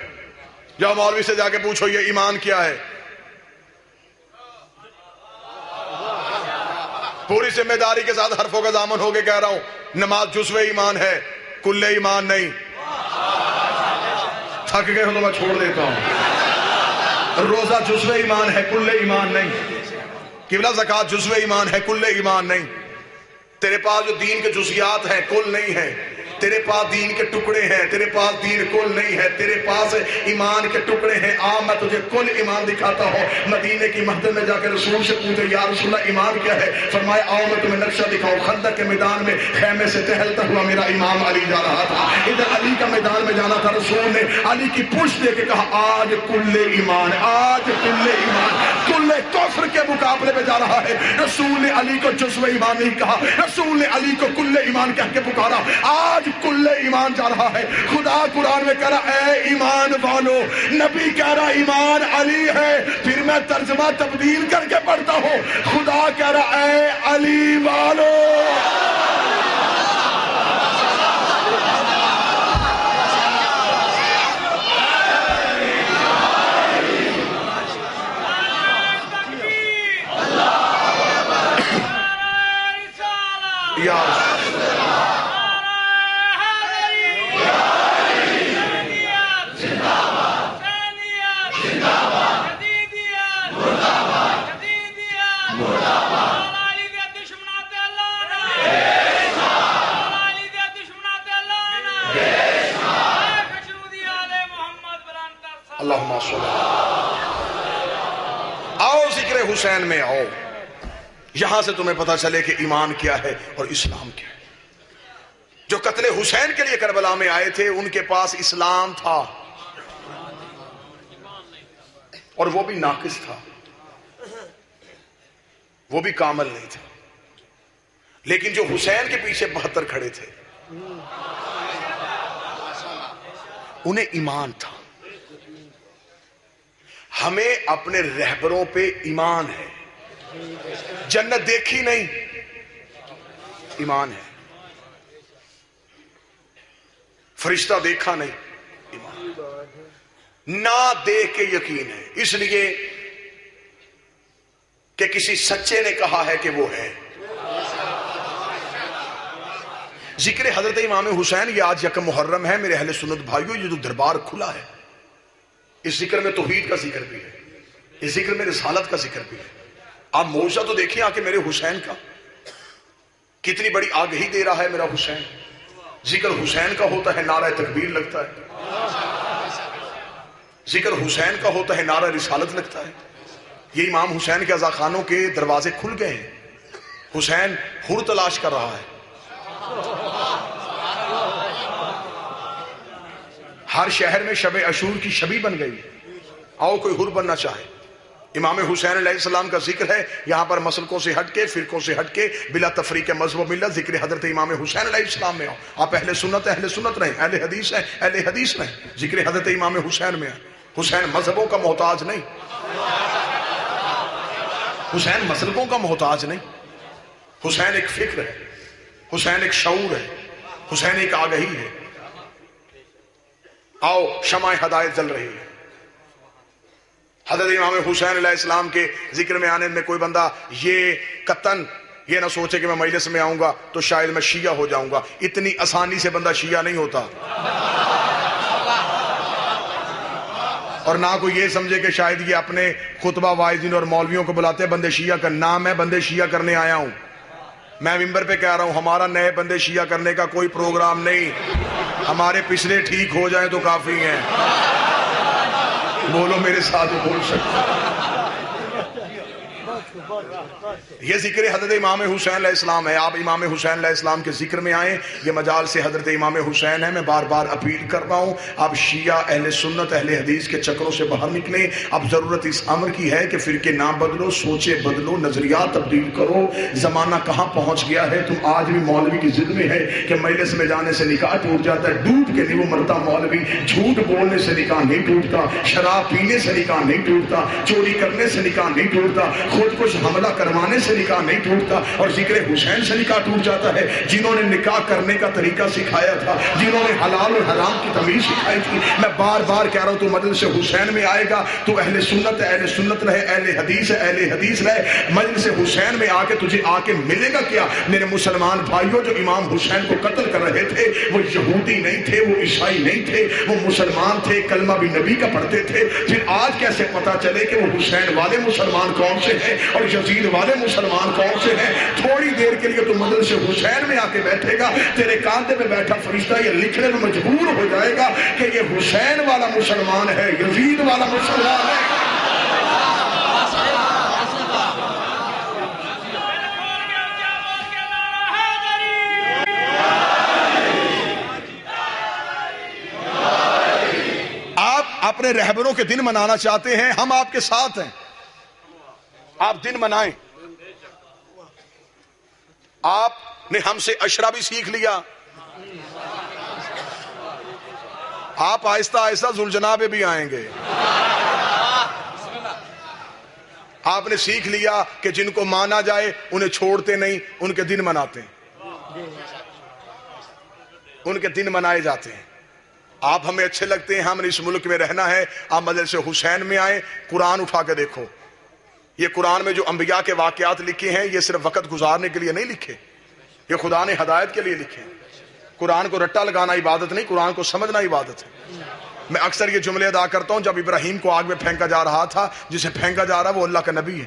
جاؤ مولوی سے جا کے پوچھو یہ ایمان کیا ہے۔ پوری ذمہ داری کے ساتھ حرفوں کا ضامن ہو کے کہہ رہا ہوں، نماز جزو ایمان ہے، کل ایمان نہیں۔ تھک گئے ہو تو میں چھوڑ دیتا ہوں۔ روزہ جزو ایمان ہے، کل ایمان نہیں۔ قبلہ زکوٰۃ جزو ایمان ہے، کل ایمان نہیں۔ تیرے پاس جو دین کے جزیات ہیں کل نہیں ہے، تیرے پاس دین کے ٹکڑے ہیں، تیرے پاس دین کل نہیں ہے، تیرے پاس ایمان کے ٹکڑے ہیں۔ میں تجھے کل ایمان دکھاتا ہوں۔ مدینے کی مسجد میں جا کے رسول سے پوچھے یا رسول اللہ ایمان کیا ہے؟ فرمایا آؤ میں تمہیں نقشہ دکھاؤں۔ خندق کے میدان میں خیمے سے ٹہلتا ہوا میرا امام علی جا رہا تھا، ادھر علی کا میدان میں جانا تھا، رسول نے علی کی پوچھ دے کے کہا آج کل ایمان، آج کل ایمان، کل کفر کے مقابلے میں جا رہا ہے۔ رسول نے علی کو جزو ایمان نہیں کہا، رسول نے علی کو کل ایمان کہہ کے پکارا۔ آج کل ایمان جا رہا ہے۔ خدا قرآن میں کہہ رہا اے ایمان والو، نبی کہہ رہا ایمان علی ہے، پھر میں ترجمہ تبدیل کر کے پڑھتا ہوں، خدا کہہ رہا اے علی والو۔ اللہم صلی آؤ ذکر حسین میں آؤ، یہاں سے تمہیں پتہ چلے کہ ایمان کیا ہے اور اسلام کیا ہے۔ جو قتل حسین کے لیے کربلا میں آئے تھے ان کے پاس اسلام تھا اور وہ بھی ناقص تھا، وہ بھی کامل نہیں تھا، لیکن جو حسین کے پیچھے 72 کھڑے تھے انہیں ایمان تھا۔ ہمیں اپنے رہبروں پہ ایمان ہے، جنت دیکھی نہیں، ایمان ہے، فرشتہ دیکھا نہیں، ایمان، نہ دیکھ کے یقین ہے، اس لیے کہ کسی سچے نے کہا ہے کہ وہ ہے۔ ذکر حضرت امام حسین یہ آج یکم محرم ہے میرے اہل سنت بھائیوں، یہ جو دربار کھلا ہے، اس ذکر میں توحید کا ذکر بھی ہے، اس ذکر میں رسالت کا ذکر بھی ہے۔ آپ معجزہ تو دیکھیں آ کے میرے حسین کا، کتنی بڑی آگہی دے رہا ہے میرا حسین۔ ذکر حسین کا ہوتا ہے نعرہ تکبیر لگتا ہے، ذکر حسین کا ہوتا ہے نعرہ رسالت لگتا ہے۔ یہ امام حسین کے عزاخانوں کے دروازے کھل گئے ہیں، حسین حر تلاش کر رہا ہے۔ ہر شہر میں شب عاشور کی شبی بن گئی، آؤ کوئی حر بننا چاہے۔ امام حسین علیہ السلام کا ذکر ہے، یہاں پر مسلکوں سے ہٹ کے، فرقوں سے ہٹ کے، بلا تفریق مذہب و ملت ذکر حضرت امام حسین علیہ السلام میں آؤ۔ آپ اہل سنت رہیں، اہل حدیث ہیں، اہل حدیث رہیں، ذکر حضرت امام حسین میں آئے۔ حسین مذہبوں کا محتاج نہیں، حسین مسلکوں کا محتاج نہیں، حسین ایک فکر ہے، حسین ایک شعور ہے، حسین ایک آگہی ہے۔ آؤ شمع ہدایت جل رہی ہے۔ حضرت امام حسین علیہ السلام کے ذکر میں آنے میں کوئی بندہ یہ قطعاً یہ نہ سوچے کہ میں مجلس میں آؤں گا تو شاید میں شیعہ ہو جاؤں گا، اتنی آسانی سے بندہ شیعہ نہیں ہوتا۔ اور نہ کوئی یہ سمجھے کہ شاید یہ اپنے خطبہ واعظین اور مولویوں کو بلاتے ہیں بندے شیعہ کا نام ہے، بندے شیعہ کرنے آیا ہوں میں ممبر پہ کہہ رہا ہوں، ہمارا نئے بندے شیعہ کرنے کا کوئی پروگرام نہیں، ہمارے پچھلے ٹھیک ہو جائیں تو کافی ہیں۔ بولو میرے ساتھ بول سکتے۔ یہ ذکر حضرت امام حسین علیہ السلام ہے، آپ امام حسین علیہ السلام کے ذکر میں آئیں، یہ مجال سے حضرت امام حسین ہے۔ میں بار بار اپیل کر رہا ہوں، آپ شیعہ اہل سنت اہل حدیث کے چکروں سے باہر نکلیں۔ اب ضرورت اس امر کی ہے کہ فرقے نہ بدلو، سوچے بدلو، نظریات تبدیل کرو۔ زمانہ کہاں پہنچ گیا ہے، تم آج بھی مولوی کی ضد میں ہے کہ مجلس میں جانے سے نکاح ٹوٹ جاتا ہے، ڈوب کے نہیں وہ مرتا مولوی، جھوٹ بولنے سے نکاح نہیں ٹوٹتا، شراب پینے سے نکاح نہیں ٹوٹتا، چوری کرنے سے نکاح نہیں ٹوٹتا، خود کچھ حملہ کروانے سے نکاح نہیں ٹوٹتا، اور ذکر حسین سے نکاح ٹوٹ جاتا ہے۔ جنہوں نے نکاح کرنے کا طریقہ سکھایا تھا، جنہوں نے حلال اور حرام کی تمیز سکھائی تھی، میں بار بار کہہ رہا ہوں تو مجلس حسین میں آئے گا تو اہل سنت رہے، اہل حدیث رہے، مجلس حسین میں آ کے تجھے آ کے ملے گا کیا؟ میرے مسلمان بھائیوں، جو امام حسین کو قتل کر رہے تھے وہ یہودی نہیں تھے، وہ عیسائی نہیں تھے، وہ مسلمان تھے، کلمہ بھی نبی کا پڑھتے تھے۔ پھر آج کیسے پتا چلے کہ وہ حسین والے مسلمان کون سے ہیں اور یزید والے مسلمان کون سے ہیں؟ تھوڑی دیر کے لیے تو مجلس حسین میں آ کے بیٹھے گا، تیرے کاندھے پہ بیٹھا فرشتہ یہ لکھنے میں مجبور ہو جائے گا کہ یہ حسین والا مسلمان ہے، یزید والا مسلمان ہے۔ آپ اپنے رہبروں کے دن منانا چاہتے ہیں، ہم آپ کے ساتھ ہیں، آپ دن منائیں۔ آپ نے ہم سے عشرہ بھی سیکھ لیا، آپ آہستہ آہستہ ذوالجناب بھی آئیں گے۔ آپ نے سیکھ لیا کہ جن کو مانا جائے انہیں چھوڑتے نہیں، ان کے دن مناتے ہیں، ان کے دن منائے جاتے ہیں۔ آپ ہمیں اچھے لگتے ہیں، ہم نے اس ملک میں رہنا ہے، آپ مجلس حسین میں آئیں، قرآن اٹھا کے دیکھو۔ یہ قرآن میں جو انبیاء کے واقعات لکھے ہیں یہ صرف وقت گزارنے کے لیے نہیں لکھے، یہ خدا نے ہدایت کے لیے لکھے۔ قرآن کو رٹا لگانا عبادت نہیں، قرآن کو سمجھنا عبادت ہے۔ میں اکثر یہ جملے ادا کرتا ہوں، جب ابراہیم کو آگ میں پھینکا جا رہا تھا، جسے پھینکا جا رہا وہ اللہ کا نبی ہے،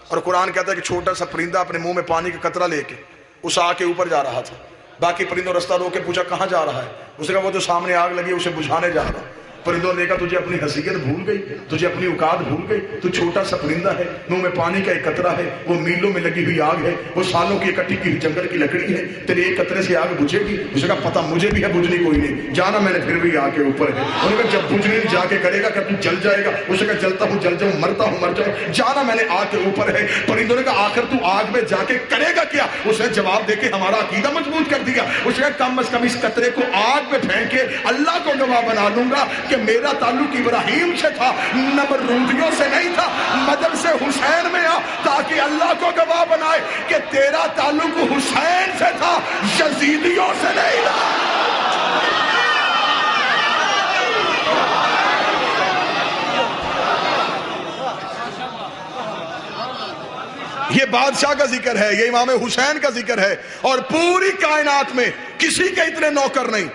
اور قرآن کہتا ہے کہ چھوٹا سا پرندہ اپنے منہ میں پانی کا قطرہ لے کے اس آگ کے اوپر جا رہا تھا۔ باقی پرندوں رستہ روک کے پوچھا کہاں جا رہا ہے، اس نے کہا وہ جو سامنے آگ لگی اسے بجھانے جا رہا۔ پرندوں نے کہا تجھے اپنی حیثیت بھول گئی، تجھے اپنی اوقات بھول گئی، تو چھوٹا سا پرندہ ہے، منہ میں پانی کا ایک قطرہ ہے، وہ میلوں میں لگی ہوئی آگ ہے، وہ سالوں کی اکٹھی کی جنگل کی لکڑی ہے، تیرے ایک قطرے سے آگ بجھے گی؟ اس نے کہا پتہ مجھے بھی ہے، بجھنی کوئی نہیں، جانا میں نے پھر بھی آگ کے اوپر ہے۔ انہوں نے کہا جب بجھنی جا کے کرے گا کہ تو جل جائے گا؟ اس نے کہا جلتا ہوں جل جاؤں، مرتا ہوں مر جاؤں، جانا میں نے آگ کے اوپر ہے۔ پرندوں نے کہا آخر تو آگ میں جا کے کرے گا کیا؟ اس نے جواب دے کے ہمارا عقیدہ مضبوط کر دیا۔ اس نے کہا کم از کم اس قطرے کو آگ میں پھینک کے اللہ کو گواہ بنا لوں گا کہ میرا تعلق ابراہیم سے تھا، نمرودیوں سے نہیں تھا۔ مجلس حسین میں آ تاکہ اللہ کو گواہ بنائے کہ تیرا تعلق حسین سے تھا، یزیدیوں سے نہیں تھا۔ یہ بادشاہ کا ذکر ہے، یہ امام حسین کا ذکر ہے، اور پوری کائنات میں کسی کے اتنے نوکر نہیں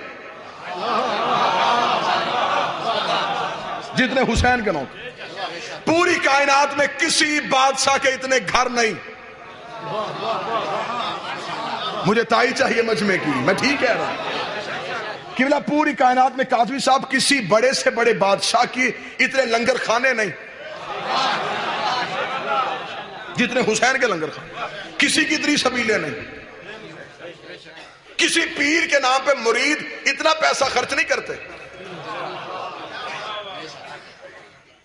جتنے حسین کے نوکر، پوری کائنات میں کسی بادشاہ کے اتنے گھر نہیں۔ مجھے تائی چاہیے مجمع کی، میں ٹھیک کہہ رہا ہوں کہ پوری کائنات میں قاضوی صاحب کسی بڑے سے بڑے بادشاہ کی اتنے لنگر خانے نہیں جتنے حسین کے لنگر خانے، کسی کی اتنی سبیلیں نہیں، کسی پیر کے نام پہ مرید اتنا پیسہ خرچ نہیں کرتے۔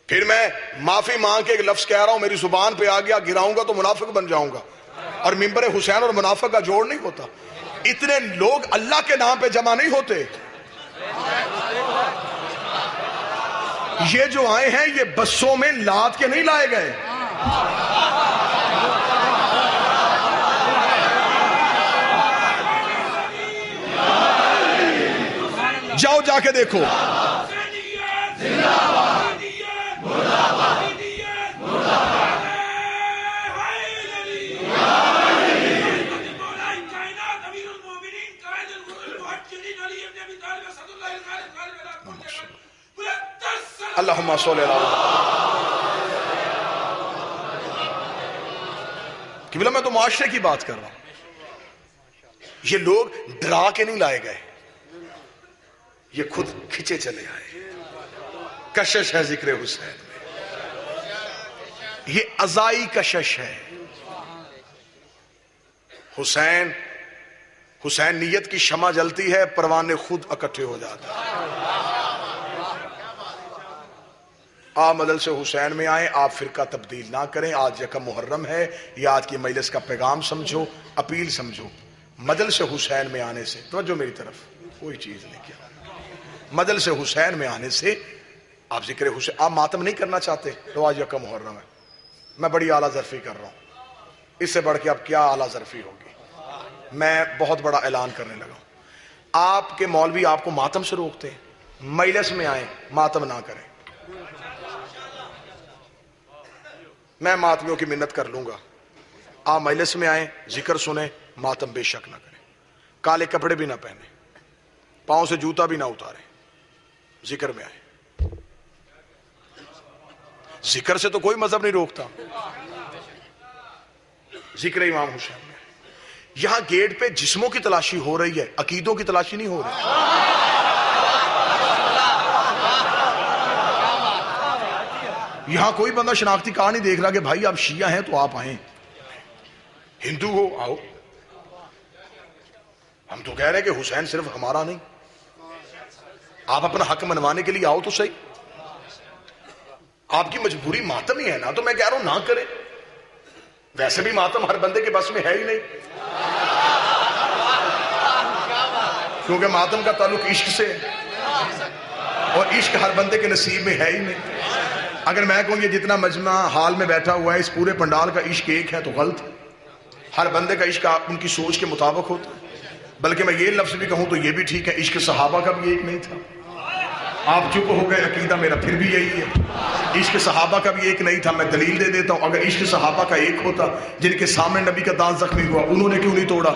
پھر میں معافی مانگ کے ایک لفظ کہہ رہا ہوں، میری زبان پہ آ گیا، گراؤں گا تو منافق بن جاؤں گا، اور ممبر حسین اور منافق کا جوڑ نہیں ہوتا۔ اتنے لوگ اللہ کے نام پہ جمع نہیں ہوتے۔ یہ جو آئے ہیں یہ بسوں میں لاد کے نہیں لائے گئے، جاؤ جا کے دیکھو۔ اللہم صلی اللہ قبلہ. میں تو معاشرے کی بات کر رہا ہوں. یہ لوگ ڈرا کے نہیں لائے گئے, یہ خود کھچے چلے آئے. کشش ہے ذکر حسین میں, یہ ازائی کشش ہے. حسین نیت کی شمع جلتی ہے, پروانے خود اکٹھے ہو جاتے ہیں. آپ مدل سے حسین میں آئیں, آپ فرقہ تبدیل نہ کریں. آج یکم محرم ہے, یہ آج کی مجلس کا پیغام سمجھو, اپیل سمجھو. مدل سے حسین میں آنے سے, توجہ میری طرف, کوئی چیز نہیں کیا. مدل سے حسین میں آنے سے آپ ذکر حسین, آپ ماتم نہیں کرنا چاہتے تو آج یکم محرم ہے. میں بڑی اعلیٰ ظرفی کر رہا ہوں, اس سے بڑھ کے اب کیا اعلیٰ ظرفی ہوگی. میں بہت بڑا اعلان کرنے لگا ہوں. آپ کے مولوی آپ کو ماتم سے روکتے ہیں, مجلس میں آئیں ماتم نہ کریں. میں ماتمیوں کی منت کر لوں گا, آپ مجلس میں آئیں, ذکر سنیں, ماتم بے شک نہ کریں. کالے کپڑے بھی نہ پہنیں, پاؤں سے جوتا بھی نہ اتاریں, ذکر میں آئیں. ذکر سے تو کوئی مذہب نہیں روکتا. ذکر امام حسین میں یہاں گیٹ پہ جسموں کی تلاشی ہو رہی ہے, عقیدوں کی تلاشی نہیں ہو رہی. یہاں کوئی بندہ شناختی کارڈ نہیں دیکھ رہا کہ بھائی آپ شیعہ ہیں تو آپ آئیں, ہندو ہو آؤ. ہم تو کہہ رہے ہیں کہ حسین صرف ہمارا نہیں, آپ اپنا حق منوانے کے لیے آؤ تو صحیح. آپ کی مجبوری ماتم ہی ہے نا, تو میں کہہ رہا ہوں نہ کریں. ویسے بھی ماتم ہر بندے کے بس میں ہے ہی نہیں, کیونکہ ماتم کا تعلق عشق سے ہے, اور عشق ہر بندے کے نصیب میں ہے ہی نہیں. اگر میں کہوں یہ جتنا مجمع حال میں بیٹھا ہوا ہے اس پورے پنڈال کا عشق ایک ہے تو غلط. ہر بندے کا عشق ان کی سوچ کے مطابق ہوتا ہے. بلکہ میں یہ لفظ بھی کہوں تو یہ بھی ٹھیک ہے, عشق صحابہ کا بھی ایک نہیں تھا. آپ چپ ہو گئے, عقیدہ میرا پھر بھی یہی ہے. عشق صحابہ کا بھی ایک نہیں تھا. میں دلیل دے دیتا ہوں, اگر عشق صحابہ کا ایک ہوتا, جن کے سامنے نبی کا دانت زخمی ہوا, انہوں نے کیوں نہیں توڑا؟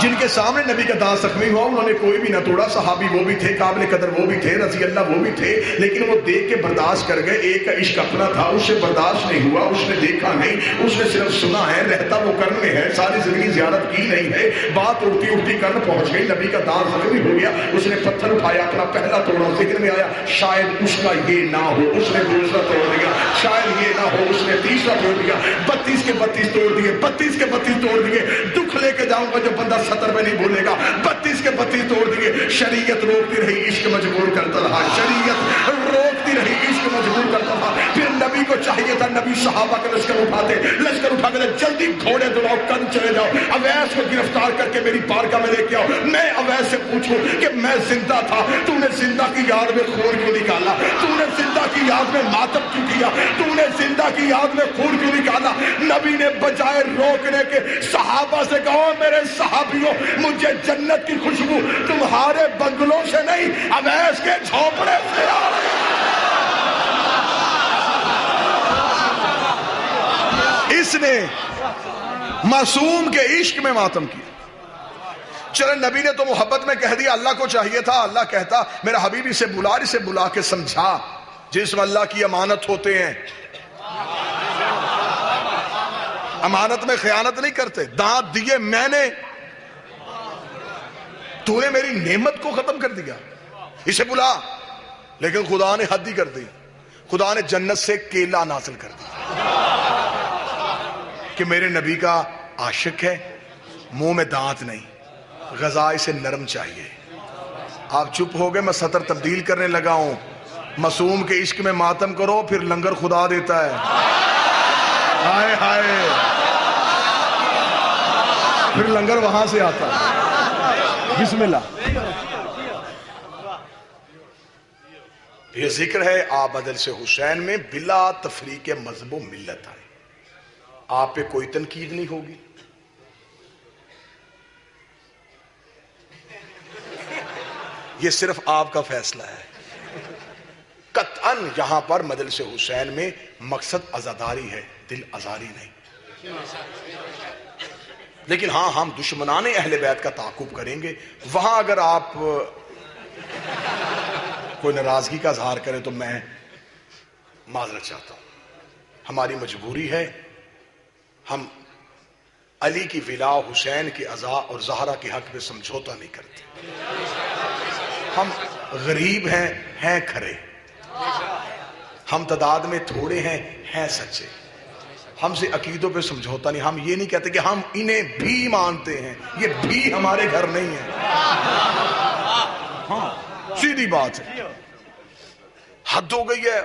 جن کے سامنے نبی کا دانت زخمی ہوا انہوں نے کوئی بھی نہ توڑا. صحابی وہ بھی تھے, قابل قدر وہ بھی تھے, رضی اللہ وہ بھی تھے, لیکن وہ دیکھ کے برداشت کر گئے. ایک کا عشق اپنا تھا, اس سے برداشت نہیں ہوا, اس نے دیکھا نہیں, اس نے صرف سنا ہے, رہتا وہ کرن میں ہے, ساری زندگی زیارت کی نہیں ہے. بات اڑتی اڑتی کرن پہنچ گئی, نبی کا دانت زخمی ہو گیا, اس نے پتھر اٹھایا, اپنا پہلا توڑا. ذکر میں آیا شاید اس کا یہ نہ ہو, اس نے دوسرا توڑ دیا. شاید یہ نہ ہو, اس نے تیسرا توڑ دیا. 32 کے 32 توڑ دیے, 32 کے 32 توڑ دیے. دکھ لے کے جاؤں گا جو بندہ 70 میں نہیں بھولے گا. 32 کے 32 توڑ دیے. شریعت روکتی رہی, عشق مجبور کرتا رہا. شریعت روکتی رہی, عشق مجبور کرتا رہا. پھر نبی کو چاہیے تھا, نبی صحابہ کا لشکر اٹھاتے, لشکر اٹھا کے جلدی گھوڑے دوڑاؤ, کن چلے جاؤ, اویس کو گرفتار کر کے میری بارگاہ میں لے کے آؤ. میں اویس سے پوچھوں کہ میں زندہ تھا, تو نے زندہ کی یاد میں خون کیوں نکالا؟ تو نے زندہ کی یاد میں ماتم کیوں کیا؟ تو نے زندہ کی یاد میں خون کیوں نکالا؟ نبی نے بجائے روکنے کے صحابہ سے کہا, میرے صحابیوں, مجھے جنت کی خوشبو تمہارے بنگلوں سے نہیں, اویس کے جھونپڑے سے آ رہی. اس نے معصوم کے عشق میں ماتم کیا. چلے نبی نے تو محبت میں کہہ دیا, اللہ کو چاہیے تھا اللہ کہتا میرا حبیب اسے بلا کے سمجھا جس میں اللہ کی امانت ہوتے ہیں. امانت میں خیانت نہیں کرتے. دانت دیے میں نے, تو نے میری نعمت کو ختم کر دیا, اسے بلا. لیکن خدا نے حد ہی کر دی, خدا نے جنت سے کیلا نازل کر دیا کہ میرے نبی کا عاشق ہے, منہ میں دانت نہیں, غذا اسے نرم چاہیے. آپ چپ ہو گئے, میں سطر تبدیل کرنے لگا ہوں. معصوم کے عشق میں ماتم کرو, پھر لنگر خدا دیتا ہے. ہائے ہائے, پھر لنگر وہاں سے آتا ہے. بسم اللہ. یہ ذکر ہے آپ بدل سے حسین میں بلا تفریق مذہب و ملت آئے. آپ پہ کوئی تنقید نہیں ہوگی. یہ صرف آپ کا فیصلہ ہے. قطعاً یہاں پر مجلس حسین میں مقصد عزاداری ہے, دل آزاری نہیں. لیکن ہاں, ہم دشمنان اہل بیت کا تعاقب کریں گے. وہاں اگر آپ کوئی ناراضگی کا اظہار کرے تو میں معذرت چاہتا ہوں. ہماری مجبوری ہے. ہم علی کی ولا، حسین کی عزا اور زہرا کے حق میں سمجھوتا نہیں کرتے. ہم غریب ہیں کھرے. ہم تعداد میں تھوڑے ہیں سچے. ہم سے عقیدوں پہ سمجھوتا نہیں. ہم یہ نہیں کہتے کہ ہم انہیں بھی مانتے ہیں، یہ بھی ہمارے گھر نہیں ہے. ہاں سیدھی بات ہے. حد ہو گئی ہے.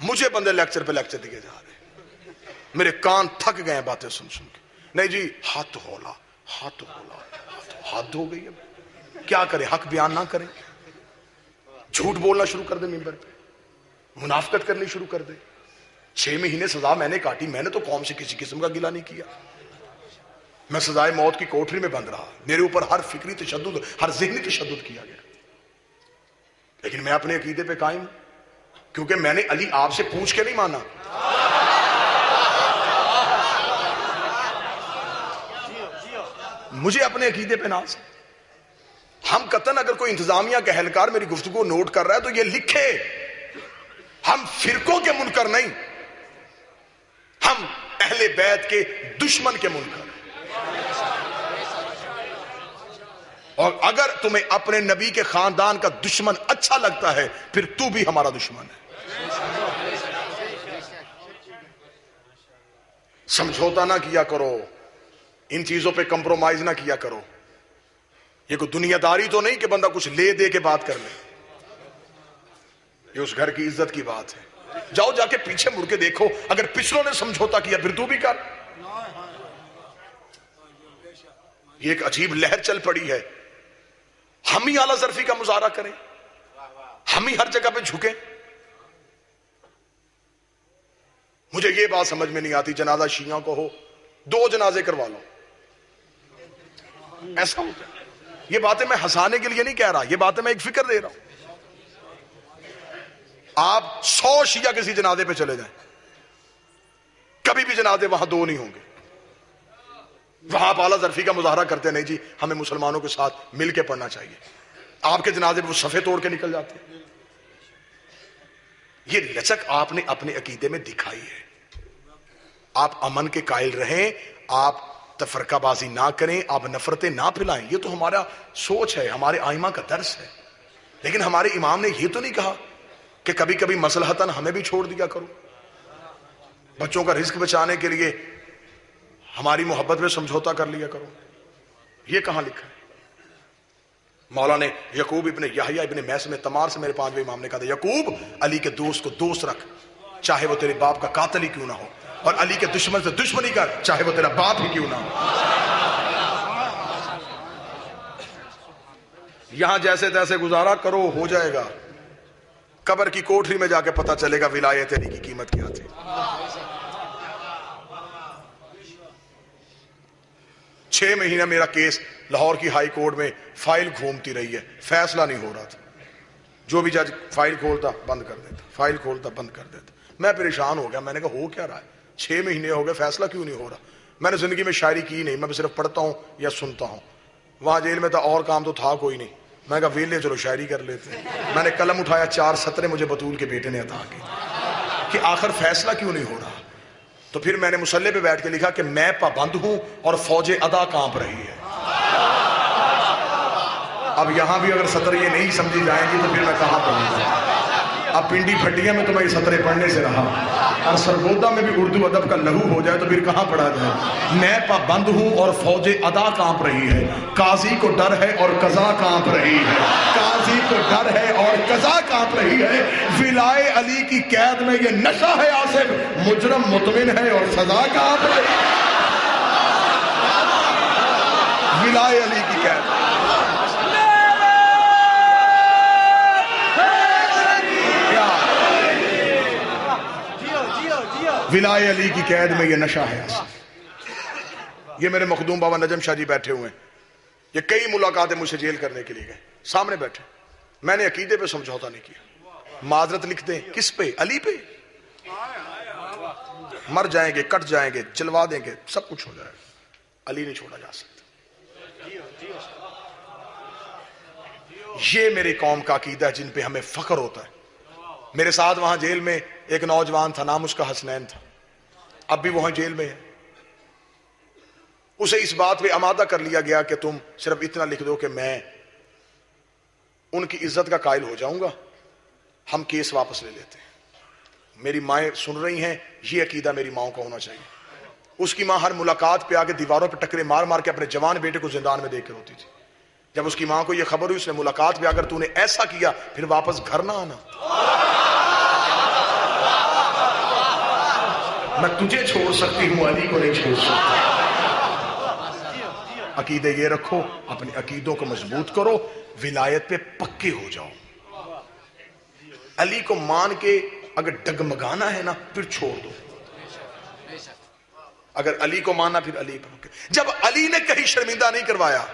مجھے بندے لیکچر پہ لیکچر دیے جا رہے ہیں، میرے کان تھک گئے ہیں باتیں سن سن کے. نہیں جی حد ہولا، حد ہو گئی ہے. کیا کریں؟ حق بیان نہ کریں، جھوٹ بولنا شروع کر دیں، ممبر پہ منافقت کرنی شروع کر دیں. 6 مہینے سزا میں نے کاٹی. میں نے تو قوم سے کسی قسم کا گلہ نہیں کیا. میں سزائے موت کی کوٹری میں بند رہا. میرے اوپر ہر فکری تشدد، ہر ذہنی تشدد کیا گیا، لیکن میں اپنے عقیدے پہ قائم ہوں، کیونکہ میں نے علی آپ سے پوچھ کے نہیں مانا. مجھے اپنے عقیدے پہ ناز. ہم قطعاً اگر کوئی انتظامیہ کا اہلکار میری گفتگو نوٹ کر رہا ہے تو یہ لکھے. ہم فرقوں کے منکر نہیں، ہم اہل بیت کے دشمن کے منکر. اور اگر تمہیں اپنے نبی کے خاندان کا دشمن اچھا لگتا ہے پھر تو بھی ہمارا دشمن ہے. سمجھوتا نہ کیا کرو، ان چیزوں پہ کمپرومائز نہ کیا کرو. یہ کوئی دنیا داری تو نہیں کہ بندہ کچھ لے دے کے بات کر لے. یہ اس گھر کی عزت کی بات ہے. جاؤ جا کے پیچھے مڑ کے دیکھو، اگر پچھلوں نے سمجھوتا کیا پھر تو بھی کر. یہ ایک عجیب لہر چل پڑی ہے. ہم ہی اعلیٰ ظرفی کا مظاہرہ کریں، ہم ہی ہر جگہ پہ جھکیں. مجھے یہ بات سمجھ میں نہیں آتی، جنازہ شیعہ کو ہو 2 جنازے کروا لو، ایسا ہوتا ہے. یہ باتیں میں ہنسانے کے لیے نہیں کہہ رہا، یہ باتیں میں ایک فکر دے رہا ہوں. آپ 100 شیعہ کسی جنازے پہ چلے جائیں، کبھی بھی جنازے وہاں 2 نہیں ہوں گے. وہاں آپ اعلیٰ ظرفی کا مظاہرہ کرتے نہیں جی ہمیں مسلمانوں کے ساتھ مل کے پڑھنا چاہیے. آپ کے جنازے پہ وہ صفے توڑ کے نکل جاتے ہیں. یہ لچک آپ نے اپنے عقیدے میں دکھائی ہے. آپ امن کے قائل رہیں، آپ تفرقہ بازی نہ کریں، آپ نفرتیں نہ پھیلائیں. یہ تو ہمارا سوچ ہے، ہمارے ائمہ کا درس ہے. لیکن ہمارے امام نے یہ تو نہیں کہا کہ کبھی کبھی مصلحتاً ہمیں بھی چھوڑ دیا کرو، بچوں کا رزق بچانے کے لیے ہماری محبت میں سمجھوتا کر لیا کرو. یہ کہاں لکھا ہے؟ مولا نے یعقوب ابن یحییٰ ابن میثم تمار سے، میرے 5ویں امام نے کہا تھا یعقوب علی کے دوست کو دوست رکھ چاہے وہ تیرے باپ کا قاتل ہی کیوں نہ ہو، اور علی کے دشمن سے دشمنی کر چاہے وہ تیرا باپ ہی کیوں نہ ہو. یہاں جیسے تیسے گزارا کرو، ہو جائے گا. قبر کی کوٹری میں جا کے پتہ چلے گا ولایت علی کی قیمت کیا تھی. 6 مہینہ میرا کیس لاہور کی ہائی کورٹ میں فائل گھومتی رہی ہے، فیصلہ نہیں ہو رہا تھا. جو بھی جج فائل کھولتا بند کر دیتا، فائل کھولتا بند کر دیتا. میں پریشان ہو گیا. میں نے کہا ہو کیا رہا ہے؟ 6 مہینے ہو گئے، فیصلہ کیوں نہیں ہو رہا؟ میں نے زندگی میں شاعری کی نہیں، میں صرف پڑھتا ہوں یا سنتا ہوں. وہاں جیل میں تھا، اور کام تو تھا کوئی نہیں. میں کہا ویلے چلو شاعری کر لیتے ہیں. میں نے قلم اٹھایا، 4 سطریں مجھے بطول کے بیٹے نے عطا کی کہ آخر فیصلہ کیوں نہیں ہو رہا. تو پھر میں نے مصلے پہ بیٹھ کے لکھا کہ میں پابند ہوں اور فوج ادا کانپ رہی ہے. اب یہاں بھی اگر سطر یہ نہیں سمجھی جائیں گی تو پھر میں کہاں پڑھوں گا؟ اب پنڈی پھٹیاں میں تو میں یہ سطریں پڑھنے سے رہا، اور سرگودا میں بھی اردو ادب کا لہو ہو جائے تو پھر کہاں پڑھا جائے. میں پابند ہوں اور فوج ادا کانپ رہی ہے. قاضی کو ڈر ہے اور قضا کانپ رہی ہے. قاضی کو ڈر ہے اور قضا کانپ رہی ہے. ولائے علی کی قید میں یہ نشہ ہے آصف، مجرم مطمئن ہے اور سزا کانپ رہی ہے. ولائے علی کی قید، ولائے علی کی قید میں یہ نشہ ہے. یہ میرے مخدوم بابا نجم شاہ جی بیٹھے ہوئے ہیں. یہ کئی ملاقاتیں مجھ سے جیل کرنے کے لیے گئے، سامنے بیٹھے. میں نے عقیدے پہ سمجھوتا نہیں کیا. معذرت لکھ دیں کس پہ؟ علی پہ. مر جائیں گے، کٹ جائیں گے، چلوا دیں گے، سب کچھ ہو جائے گا، علی نہیں چھوڑا جا سکتا. یہ میری قوم کا عقیدہ ہے جن پہ ہمیں فخر ہوتا ہے. میرے ساتھ وہاں جیل میں ایک نوجوان تھا، نام اس کا حسنین تھا، اب بھی وہاں جیل میں ہے. اسے اس بات پہ آمادہ کر لیا گیا کہ تم صرف اتنا لکھ دو کہ میں ان کی عزت کا قائل ہو جاؤں گا، ہم کیس واپس لے لیتے ہیں. میری مائیں سن رہی ہیں، یہ عقیدہ میری ماؤں کا ہونا چاہیے. اس کی ماں ہر ملاقات پہ آ کے دیواروں پہ ٹکرے مار مار کے اپنے جوان بیٹے کو زندان میں دیکھ کر ہوتی تھی. جب اس کی ماں کو یہ خبر ہوئی، اس نے ملاقات پہ اگر تو نے ایسا کیا پھر واپس گھر نہ آنا، میں تجھے چھوڑ سکتی ہوں، علی کو نہیں چھوڑ سکتی. عقیدے یہ رکھو، اپنے عقیدوں کو مضبوط کرو، ولایت پہ پکے ہو جاؤ. علی کو مان کے اگر ڈگمگانا ہے نا پھر چھوڑ دو. اگر علی کو ماننا پھر علی پر. جب علی نے کہیں شرمندہ نہیں کروایا،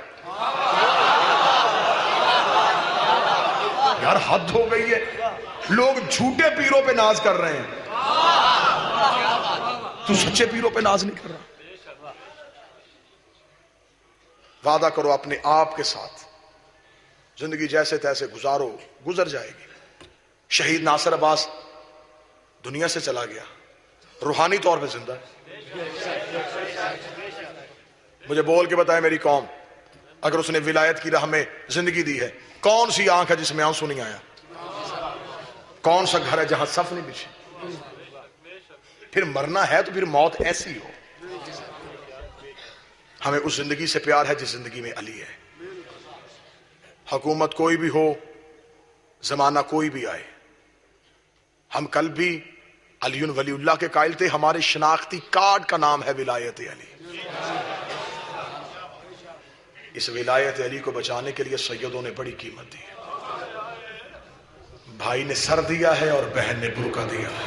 یار حد ہو گئی ہے. لوگ جھوٹے پیروں پہ ناز کر رہے ہیں، تو سچے پیروں پہ ناز نہیں کر رہا. وعدہ کرو اپنے آپ کے ساتھ، زندگی جیسے تیسے گزارو، گزر جائے گی. شہید ناصر عباس دنیا سے چلا گیا، روحانی طور پہ زندہ ہے. مجھے بول کے بتائے میری قوم، اگر اس نے ولایت کی راہ میں زندگی دی ہے، کون سی آنکھ ہے جس میں آنسو نہیں آیا؟ کون سا گھر ہے جہاں صف نہیں بچھی؟ پھر مرنا ہے تو پھر موت ایسی ہو. ہمیں اس زندگی سے پیار ہے جس زندگی میں علی ہے. حکومت کوئی بھی ہو، زمانہ کوئی بھی آئے، ہم کل بھی علی ولی اللہ کے قائل تھے. ہمارے شناختی کارڈ کا نام ہے ولایت علی. اس ولایت علی کو بچانے کے لیے سیدوں نے بڑی قیمت دی ہے. بھائی نے سر دیا ہے اور بہن نے برقع دیا ہے.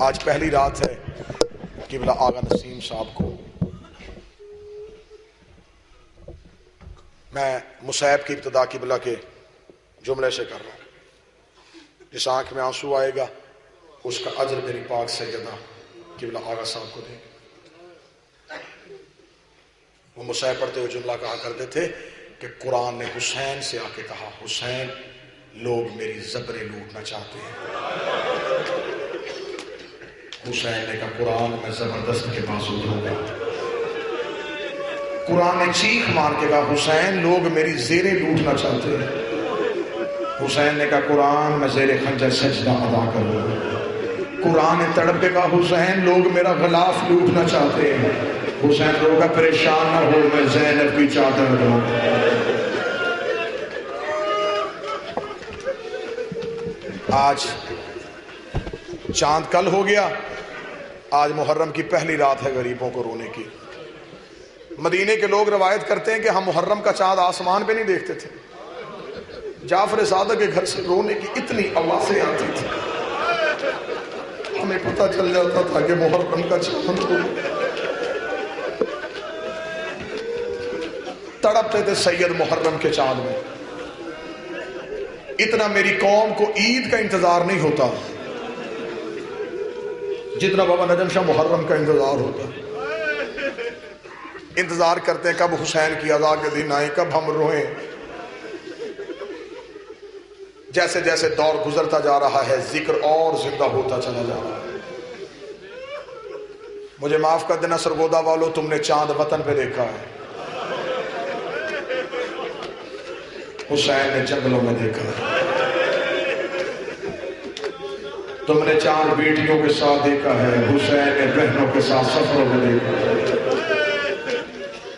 آج پہلی رات ہے قبلہ آغا نسیم صاحب کو میں مصیب کی ابتدا قبلہ کے جملے سے کر رہا ہوں. جس آنکھ میں آنسو آئے گا اس کا اجر میری پاک سیدہ قبلہ آغا صاحب کو دیں. وہ مصیب پڑھتے ہوئے جملہ کہا کرتے تھے کہ قرآن نے حسین سے آ کے کہا، حسین لوگ میری زبریں لوٹنا چاہتے ہیں. حسین نے کہا قرآن میں زبردست کے پاس اتروں گا. قرآن نے چیخ مار کے کہا حسین لوگ میری زیریں لوٹنا چاہتے ہیں. حسین نے کہا قرآن میں زیر خنجر سجدہ ادا کروں گا. قرآن نے تڑپ کے کہا حسین لوگ میرا غلاف لوٹنا چاہتے ہیں. حسین روگا پریشان نہ ہو میں زینب کی چادر دوں. آج چاند کل ہو گیا، آج محرم کی پہلی رات ہے غریبوں کو رونے کی. مدینے کے لوگ روایت کرتے ہیں کہ ہم محرم کا چاند آسمان پہ نہیں دیکھتے تھے. جعفر صادق کے گھر سے رونے کی اتنی آوازیں آتی تھی، ہمیں پتہ چل جاتا تھا کہ محرم کا چاند ہو. تڑپتے تھے سید محرم کے چاند میں. اتنا میری قوم کو عید کا انتظار نہیں ہوتا جتنا بابا نجم شاہ محرم کا انتظار ہوتا. انتظار کرتے ہیں کب حسین کی اذا کے دن آئے، کب ہم روئیں. جیسے جیسے دور گزرتا جا رہا ہے ذکر اور زندہ ہوتا چلا جا رہا ہے. مجھے معاف کر دینا سرگودا والو، تم نے چاند وطن پہ دیکھا ہے، حسین نے جنگلوں میں دیکھا ہے. تم نے چاند بیٹیوں کے ساتھ دیکھا ہے، حسین نے بہنوں کے ساتھ سفروں میں دیکھا ہے.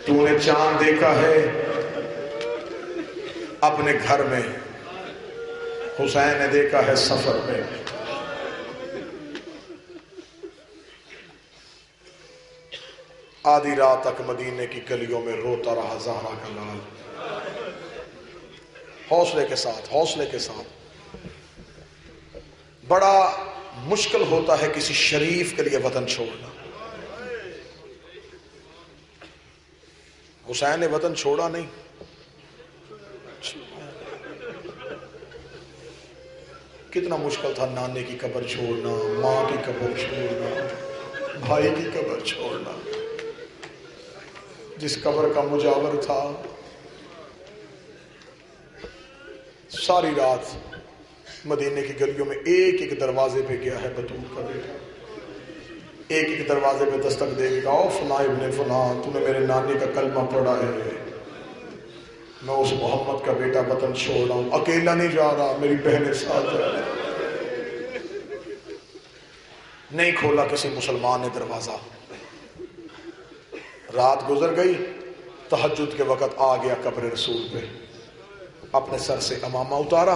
تم نے چاند دیکھا ہے اپنے گھر میں، حسین نے دیکھا ہے سفر میں. آدھی رات تک مدینے کی گلیوں میں روتا رہا زہرا کا لال. حوصلے کے ساتھ، حوصلے کے ساتھ. بڑا مشکل ہوتا ہے کسی شریف کے لیے وطن چھوڑنا. حسین نے وطن چھوڑا نہیں. کتنا مشکل تھا نانے کی قبر چھوڑنا، ماں کی قبر چھوڑنا، بھائی کی قبر چھوڑنا. جس قبر کا مجاور تھا ساری رات مدینے کی گلیوں میں ایک ایک دروازے پہ گیا ہے بطول کا بیٹا، ایک ایک دروازے پہ دستک دے گا، او فلاں ابن فلاں تو نے میرے نانے کا کلمہ پڑھا ہے، میں اس محمد کا بیٹا وطن چھوڑ رہا ہوں، اکیلا نہیں جا رہا، میری بہنیں ساتھ جا رہی. نہیں کھولا کسی مسلمان نے دروازہ. رات گزر گئی، تہجد کے وقت آ گیا قبر رسول پہ، اپنے سر سے امامہ اتارا،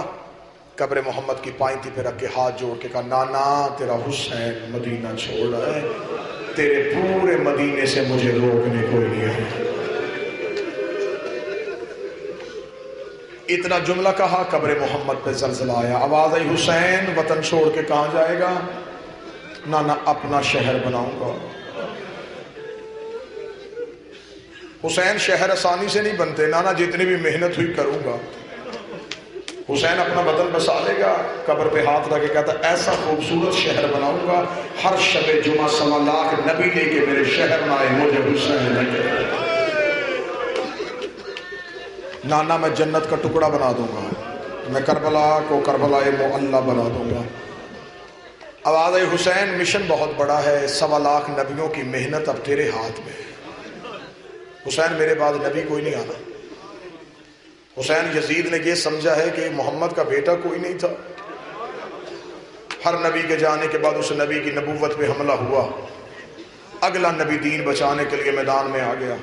قبر محمد کی پائنتی پہ رکھ کے ہاتھ جوڑ کے کہا نانا تیرا حسین مدینہ چھوڑ رہا ہے، تیرے پورے مدینے سے مجھے روکنے کوئی نہیں ہے. اتنا جملہ کہا، قبر محمد پہ زلزلہ آیا، آواز آئی حسین وطن چھوڑ کے کہاں جائے گا؟ نانا اپنا شہر بناؤں گا. حسین شہر آسانی سے نہیں بنتے نانا، جتنی بھی محنت ہوئی کروں گا. حسین اپنا وطن بسا لے گا، قبر پہ ہاتھ رکھ کے کہتا ایسا خوبصورت شہر بناؤں گا، ہر شب جمعہ 1.25 لاکھ نبی لے کے میرے شہر میں آئے مجھے حسین لگے. نانا میں جنت کا ٹکڑا بنا دوں گا، میں کربلا کو کربلا معلی بنا دوں گا. آواز آئی حسین مشن بہت بڑا ہے، 1.25 لاکھ نبیوں کی محنت اب تیرے ہاتھ میں ہے. حسین میرے بعد نبی کوئی نہیں آنا. حسین یزید نے یہ سمجھا ہے کہ محمد کا بیٹا کوئی نہیں تھا. ہر نبی کے جانے کے بعد اس نبی کی نبوت پہ حملہ ہوا، اگلا نبی دین بچانے کے لیے میدان میں آ گیا.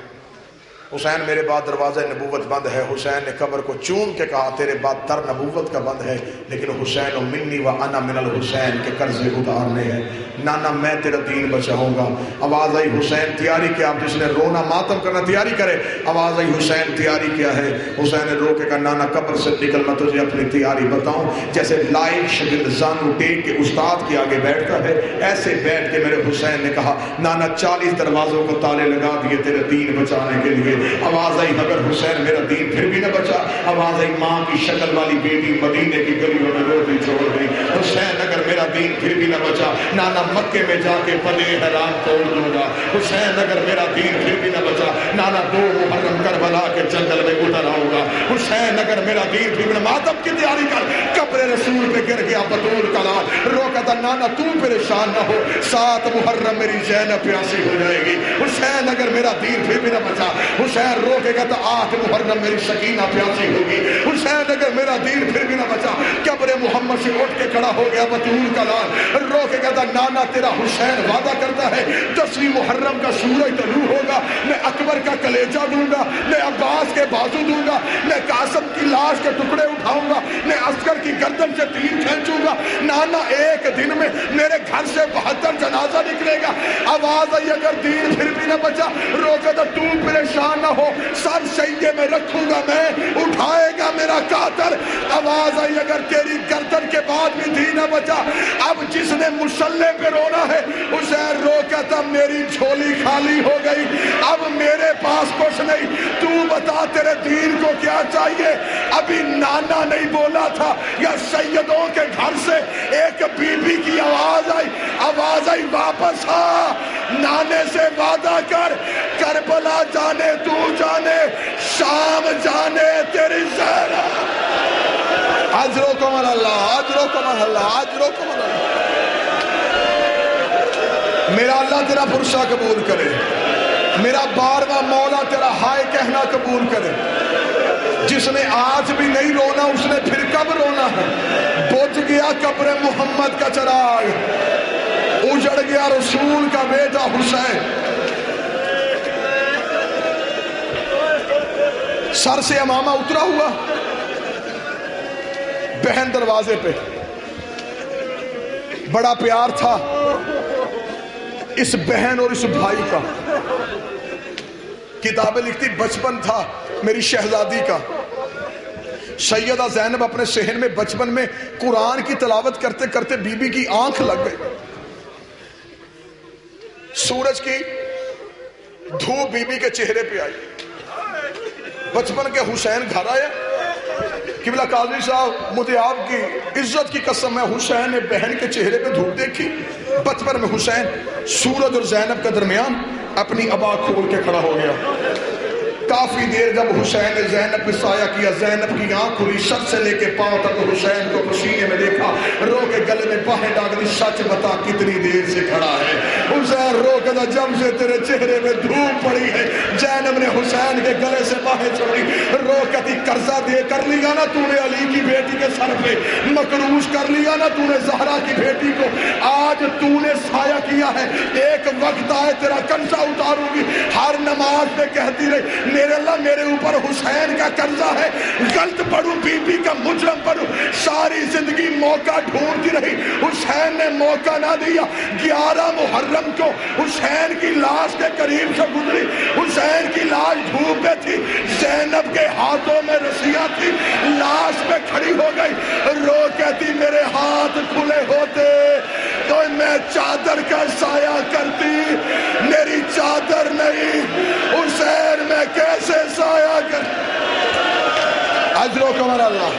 حسین میرے بعد دروازہ نبوت بند ہے. حسین نے قبر کو چوم کے کہا تیرے بعد در نبوت کا بند ہے، لیکن حسین و منی و انا من الحسین کے قرض اتارنے ہیں. نانا میں تیرا دین بچاؤں گا. آواز آئی حسین تیاری کیا؟ آپ جس نے رونا ماتم کرنا تیاری کرے. آواز آئی حسین تیاری کیا ہے؟ حسین نے رو کے کہا نانا قبر سے نکل میں تجھے اپنی تیاری بتاؤں. جیسے لائق شاگرد زانو ٹیک کے استاد کے آگے بیٹھتا ہے، ایسے بیٹھ کے میرے حسین نے کہا نانا 40 دروازوں کو تالے لگا دیے تیرے دین بچانے کے لیے. آواز آئی اگر حسین میرا دین پھر بھی نہ بچا. آواز آئی ماں کی شکل والی بیٹی مدینے کی گلیوں میں روتی چھوڑ گئی. حسین اگر میرا دین پھر بھی نہ بچا نانا مکے میں جا کے پنے حرام توڑ دوں گا. حسین اگر میرا دین پھر بھی نہ بچا نانا 2 محرم کربلا کے جنگل میں اتر آؤں گا. حسین اگر میرا دین پھر بھی نہ، ماتم کی تیاری کر. قبر رسول پہ گر گیا بطول کا لال، رو کہتا نانا تو پریشان نہ ہو، 7 محرم میری زینب پیاسی ہو جائے گی. حسین اگر میرا دین پھر بھی نہ بچا، حسین رو کے کہتا 8 محرم میری سکینہ پیاسی ہوگی. حسین اگر میرا دین پھر بھی نہ بچا، قبر محمد سے اٹھ کے کھڑا ہو گیا بطول کا لال، رو کے کہتا نانا تیرا حسین وعدہ کرتا ہے 10ویں محرم کا سورج طلوع ہوگا، میں اکبر کا کلیجہ دوں گا، میں عباس کے بازو دوں گا، میں قاسم کی لاش کے ٹکڑے اٹھاؤں گا، میں عسکر کی گردن سے تیر کھینچوں گا. نانا ایک دن میں میرے گھر سے 72 جنازہ نکلے گا. آواز آئی اگر دین پھر بھی نہ بچا، رو کہتا تو پریشان نہ ہو، سر سیدے میں رکھوں گا میں، اٹھائے گا میرا قاتل. آواز آئی اگر تیری گردن کے بعد بھی دین نہ بچا، اب جس نے مسلح پہ رونا ہے حسین رو کہتا میری جھولی خالی ہو گئی، اب میرے پاس کچھ نہیں، تو بتا تیرے دین کو کیا چاہیے. ابھی نانا نہیں بولا تھا یا سیدوں کے گھر سے ایک بی بی کی آواز آئی واپس آ، نانے سے وعدہ کر، کربلا جانے تو جانے، شام جانے تیری زہرا. اجرکم اللہ، اجرکم اللہ، اجرکم اللہ. میرا اللہ تیرا پرسہ قبول کرے، میرا 12واں مولا تیرا ہائے کہنا قبول کرے. جس نے آج بھی نہیں رونا اس نے پھر کب رونا ہے. بجھ گیا قبر محمد کا چراغ، اجڑ گیا رسول کا بیٹا حسین. سر سے امامہ اترا ہوا، بہن دروازے پہ، بڑا پیار تھا اس بہن اور اس بھائی کا. کتابیں لکھتی بچپن تھا میری شہزادی کا. سیدہ زینب اپنے صحن میں بچپن میں قرآن کی تلاوت کرتے کرتے بی بی کی آنکھ لگ گئی. سورج کی دھوپ بی بی کے چہرے پہ آئی. بچپن کے حسین گھر آیا قبلہ قاضی صاحب مجھے آپ کی عزت کی قسم میں حسین نے بہن کے چہرے پہ دھوپ دیکھی. بچپن میں حسین سورج اور زینب کے درمیان اپنی عبا کھول کے کھڑا ہو گیا. کافی دیر جب حسین نے زینب پہ سایہ کیا, زینب کی آنکھ کھلی, سر سے لے کے پاؤں تک حسین کو پسینے میں دیکھا, رو کے گلے میں باہیں ڈال دی, سچ بتا کتنی دیر سے کھڑا ہے. حسین رو کے جب سے تیرے چہرے میں دھوپ پڑی ہے. زینب نے حسین کے گلے سے باہیں چھوڑی, رو کہتی قرضہ دے کر لیا نا تو نے علی کی بیٹی کے سر پہ, مقروض کر لیا نا تو نے زہرا کی بیٹی کو, آج تو نے سایہ کیا ہے, ایک وقت آئے تیرا قرضہ اتاروں گی. ہر نماز میں کہتی رہی میرے اللہ میرے اوپر حسین کا قرضہ ہے, غلط پڑھوں بی بی کا مجرم پڑھوں. ساری زندگی موقع ڈھونڈتی رہی, حسین نے موقع نہ دیا. 11 محرم کو حسین کی لاش کے قریب سے گزری, حسین کی لاش دھوپ میں تھی, زینب کے ہاتھوں میں رسیاں تھی, لاش پہ کھڑی ہو گئی, رو کہتی میرے ہاتھ کھلے ہوتے تو میں چادر کا سایہ کرتی, میری چادر نہیں, حسین میں کیسے سایہ کر. اجر و کمر اللہ,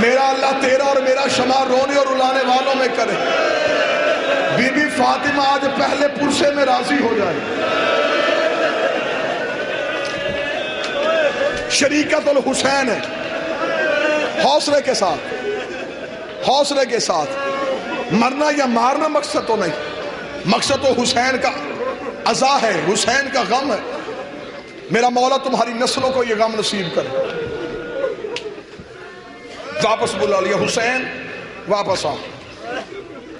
میرا اللہ تیرا اور میرا شمار رونے اور رلانے والوں میں کرے. بی بی فاطمہ آج پہلے پرسے میں راضی ہو جائے. شریکت الحسین ہے, حوصلے کے ساتھ, حوصلے کے ساتھ. مرنا یا مارنا مقصد تو نہیں, مقصد تو حسین کا عزا ہے, حسین کا غم ہے. میرا مولا تمہاری نسلوں کو یہ غم نصیب کرے. واپس بلا لیا, حسین واپس آ.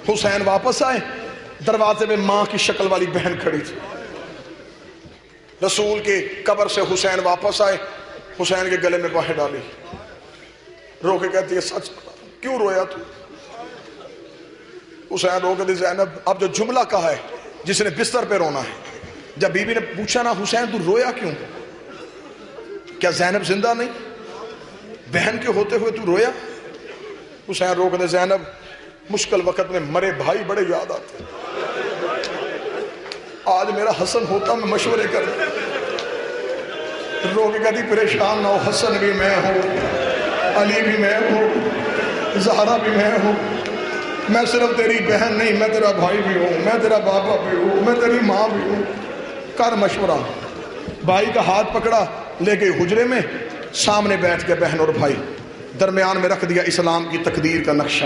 حسین واپس آئے, دروازے میں ماں کی شکل والی بہن کھڑی تھی. رسول کے قبر سے حسین واپس آئے, حسین کے گلے میں باہیں ڈالی, رو کے کہتی ہے سچ کیوں رویا تو؟ حسین رو کے دی زینب اب جو جملہ کہا ہے جس نے بستر پہ رونا ہے. جب بی بی نے پوچھا نا حسین تو رویا کیوں, کیا زینب زندہ نہیں, بہن کے ہوتے ہوئے تو رویا؟ حسین رو کے دی زینب مشکل وقت میں مرے بھائی بڑے یاد آتے, آج میرا حسن ہوتا میں مشورے کر. رو کے کہتی پریشان نہ ہو, حسن بھی میں ہوں, علی بھی میں ہوں, زہرا بھی میں ہوں, میں صرف تیری بہن نہیں, میں تیرا بھائی بھی ہوں, میں تیرا بابا بھی ہوں, میں تیری ماں بھی ہوں. کر مشورہ. بھائی کا ہاتھ پکڑا, لے گئے حجرے میں, سامنے بیٹھ کے بہن اور بھائی, درمیان میں رکھ دیا اسلام کی تقدیر کا نقشہ.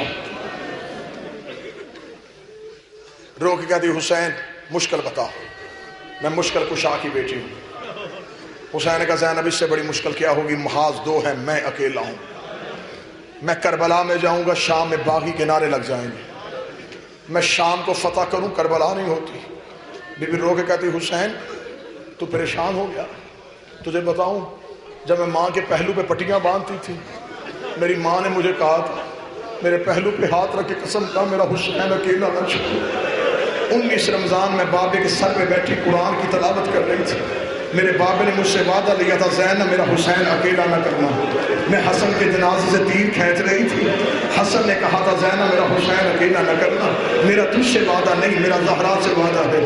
رو کے کہتی حسین مشکل بتا, میں مشکل کشا کی بیٹی ہوں. حسین نے کہا زینب اس سے بڑی مشکل کیا ہوگی, محاذ 2 ہے, میں اکیلا ہوں. میں کربلا میں جاؤں گا, شام میں باغی کے نعرے لگ جائیں گے, میں شام کو فتح کروں, کربلا نہیں ہوتی. بی بی رو کے کہتی حسین تو پریشان ہو گیا, تجھے بتاؤں جب میں ماں کے پہلو پہ پٹیاں باندھتی تھی, میری ماں نے مجھے کہا تھا میرے پہلو پہ ہاتھ رکھ کے قسم کہا میرا حسین اکیلا نہ چھوڑ. 19 رمضان میں بابے کے سر پہ بیٹھی قرآن کی تلاوت کر رہی تھی, میرے بابے نے مجھ سے وعدہ لیا تھا زینب میرا حسین اکیلا نہ کرنا. میں حسن کے جنازے سے تیر کھینچ رہی تھی, حسن نے کہا تھا زینب میرا حسین اکیلا نہ کرنا, میرا تجھ سے وعدہ نہیں, میرا زہرا سے وعدہ ہے,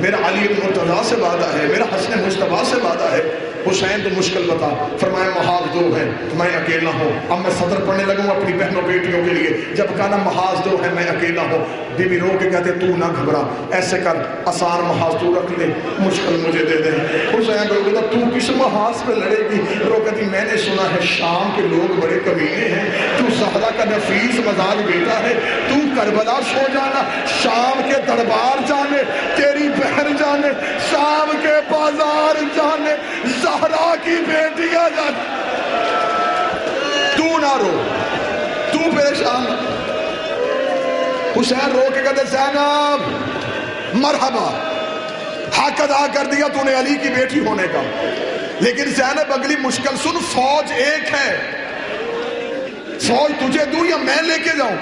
میرا علی بن مرتضیٰ سے وعدہ ہے, میرا حسن مصطفیٰ سے وعدہ ہے. حسین تو مشکل بتا, فرمایا محاذ 2 ہے تو میں اکیلا ہوں. اب میں صدر پڑھنے لگوں اپنی بہنوں بیٹیوں کے لیے, جب کہا نا محاذ 2 ہے میں اکیلا ہوں, بی بی رو کے کہتے تو نہ گھبرا, ایسے کر آسان محاذ تو رکھ لے, مشکل مجھے دے دے. حسین رو کہتا تو کس محاذ پہ لڑے گی؟ رو کہتی میں نے سنا ہے شام کے لوگ بڑے کمینے ہیں, تو زہرا کا نفیس مزاج بیٹا ہے, تو کربلا سو جانا, شام کے دربار جانے, تیری بہن جانے, شام کے بازار جانے, زہرا کی بیٹیاں جانے, تو نہ رو, تو پریشان. حسین رو کے کہتے زینب مرحبا, حق ادا کر دیا تو نے علی کی بیٹی ہونے کا, لیکن زینب اگلی مشکل سن, فوج ایک ہے, فوج تجھے دوں یا میں لے کے جاؤں؟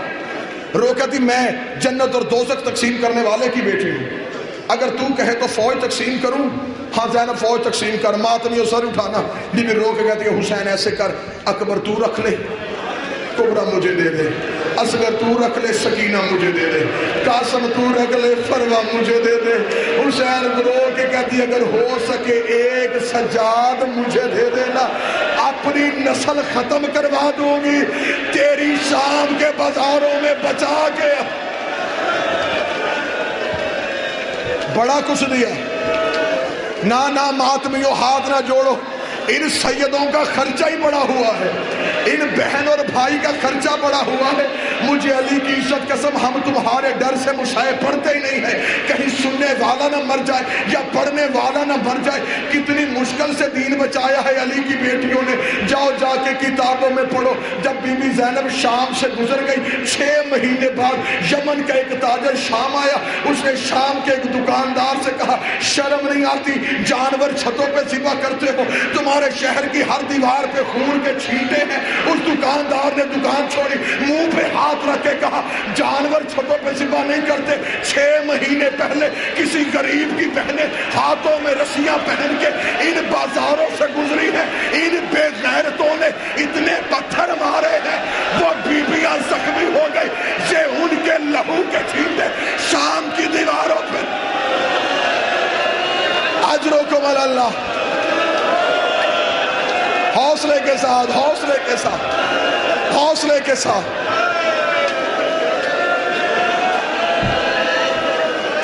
رو کہتی میں جنت اور دوزخ تقسیم کرنے والے کی بیٹی ہوں, اگر تو کہے تو فوج تقسیم کروں. ہاں زینب فوج تقسیم کر, ماتمی سر اٹھانا. بی بی رو کے کہتی ہے حسین ایسے کر, اکبر تو رکھ لے, کبرا مجھے دے دے, اصغر تو رکھ لے, سکینہ مجھے دے دے, قاسم تو رکھ لے, فروا مجھے دے دے. حسین رو کے کہتی اگر ہو سکے ایک سجاد مجھے دے دینا, اپنی نسل ختم کروا دوں گی تیری شام کے بازاروں میں بچا کے. بڑا کچھ دیا. نہ ماتمیوں ہاتھ نہ جوڑو، ان سیدوں کا خرچہ ہی بڑا ہوا ہے، ان بہن اور بھائی کا خرچہ بڑا ہوا ہے. مجھے علی کی عزت قسم ہم تمہارے ڈر سے مصاحب پڑھتے ہی نہیں ہیں، کہیں سننے والا نہ مر جائے یا پڑھنے والا نہ مر جائے. کتنی مشکل سے دین بچایا ہے علی کی بیٹیوں نے. جاؤ جا کے کتابوں میں پڑھو. جب بی بی زینب شام سے گزر گئی، 6 مہینے بعد یمن کا ایک تاجر شام آیا. اس نے شام کے ایک دکاندار سے کہا شرم نہیں آتی جانور چھتوں پہ ذبح کرتے ہو، تمہارے شہر کی ہر دیوار پہ خون کے چھینٹے ہیں. اس دکاندار نے دکان چھوڑی، منہ پہ ہاتھ رکھ کے کہا جانور چھتوں پہ ذبح نہیں کرتے. 6 مہینے پہلے کسی غریب کی بہنیں ہاتھوں میں رسیاں پہن کے ان بازاروں سے گزری ہیں. ان بے غیرتوں نے اتنے پتھر مارے ہیں وہ بیویاں زخمی ہو گئی. یہ ان کے لہو کے چھینٹے شام کی دیواروں پہ. اجرکم علی اللہ. حوصلے کے ساتھ، حوصلے کے ساتھ، حوصلے کے ساتھ.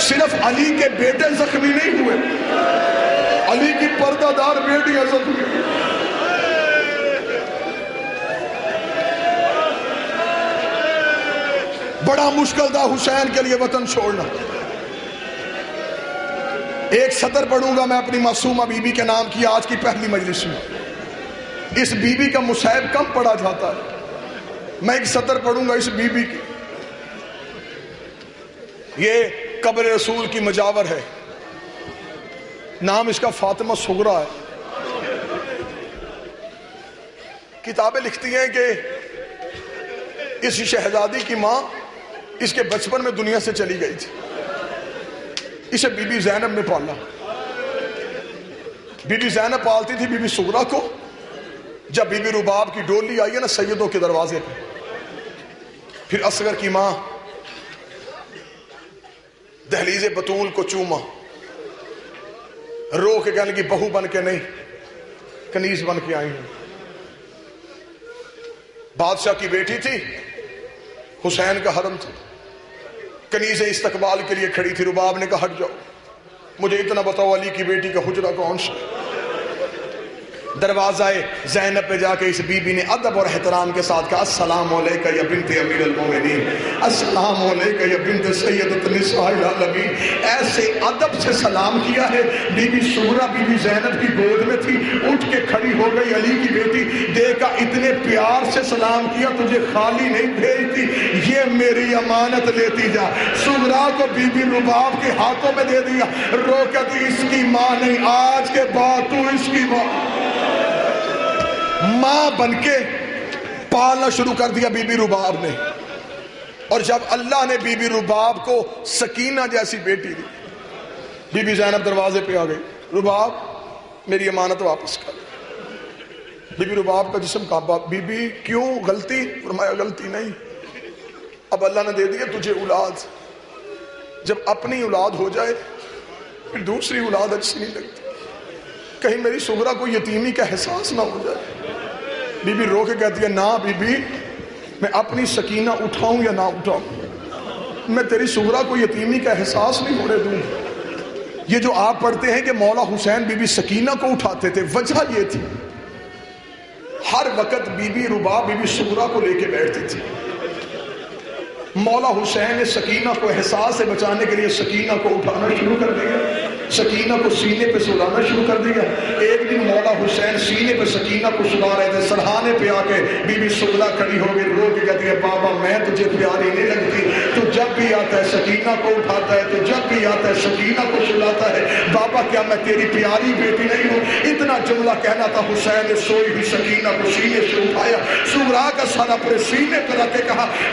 صرف علی کے بیٹے زخمی نہیں ہوئے، علی کی پردہ دار بیٹیاں زخمی ہوئی. بڑا مشکل تھا حسین کے لیے وطن چھوڑنا. ایک سطر پڑھوں گا میں اپنی معصومہ بی بی کے نام کی آج کی پہلی مجلس میں. اس بی بی کا مصحف کم پڑھا جاتا ہے. میں ایک سطر پڑھوں گا اس بی بی کی. یہ قبر رسول کی مجاور ہے. نام اس کا فاطمہ صغریٰ ہے. کتابیں لکھتی ہیں کہ اس شہزادی کی ماں اس کے بچپن میں دنیا سے چلی گئی تھی. اسے بی بی زینب نے پالا. بی بی زینب پالتی تھی بی بی صغریٰ کو. جب بی بی رباب کی ڈولی آئی ہے نا سیدوں کے دروازے پہ، پھر اصغر کی ماں دہلیز بطول کو چوما، رو کے کہنے کی بہو بن کے نہیں کنیز بن کے آئی ہوں. بادشاہ کی بیٹی تھی، حسین کا حرم تھا، کنیز استقبال کے لیے کھڑی تھی. رباب نے کہا ہٹ جاؤ، مجھے اتنا بتاؤ علی کی بیٹی کا حجرہ کون سا. دروازہ زینب پہ جا کے اس بی بی نے ادب اور احترام کے ساتھ کہا السلام علیکہ یا بنت امیر المومنین، السلام علیکہ یا بنت سیدۃ النساء العالمین. ایسے ادب سے سلام کیا ہے. بی بی صغریٰ بی بی زینب کی گود میں تھی، اٹھ کے کھڑی ہو گئی. علی کی بیٹی دیکھا اتنے پیار سے سلام کیا، تجھے خالی نہیں بھیجتی، یہ میری امانت لیتی جا. صغریٰ کو بی بی رباب کے ہاتھوں میں دے دیا. رو کہتی اس کی ماں نہیں، آج کے بعد تو اس کی ماں بن کے پالنا شروع کر دیا بی بی رباب نے. اور جب اللہ نے بی بی رباب کو سکینہ جیسی بیٹی دی، بی بی زینب دروازے پہ آ گئی. رباب میری امانت واپس کر. بی بی رباب کا جسم کانپا. بی بی کیوں غلطی؟ فرمایا غلطی نہیں، اب اللہ نے دے دیا تجھے اولاد. جب اپنی اولاد ہو جائے پھر دوسری اولاد اچھی نہیں لگتی. کہیں میری صغریٰ کو یتیمی کا احساس نہ ہو جائے. بی بی رو کے کہتی ہے نا بی بی، میں اپنی سکینہ اٹھاؤں یا نہ اٹھاؤں، میں تیری صغریٰ کو یتیمی کا احساس نہیں ہونے دوں. یہ جو آپ پڑھتے ہیں کہ مولا حسین بی بی سکینہ کو اٹھاتے تھے، وجہ یہ تھی ہر وقت بی بی رباب بی بی صغریٰ کو لے کے بیٹھتی تھی. مولا حسین نے سکینہ کو احساس سے بچانے کے لیے سکینہ کو اٹھانا شروع کر دیا، سکینہ کو سینے پہ سلانا شروع کر دیا. ایک دن مولا حسین سینے پہ سکینہ کو سلا رہے تھے، سرہانے پہ آ کے بی بی صغریٰ کھڑی ہو گئی، رو کے کہتی ہے بابا میں تجھے پیاری نہیں لگتی، تو جب بھی آتا ہے سکینہ کو اٹھاتا ہے، تو جب بھی آتا ہے سکینہ کو سلاتا ہے. بابا کیا میں تیری پیاری بیٹی نہیں ہوں؟ اتنا جملہ کہنا تھا. حسین نے سوئی ہوئی سکینہ کو سینے سے اٹھایا، صغریٰ کا سر اپنے سینے پہ رکھ کے کہا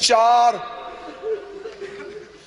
4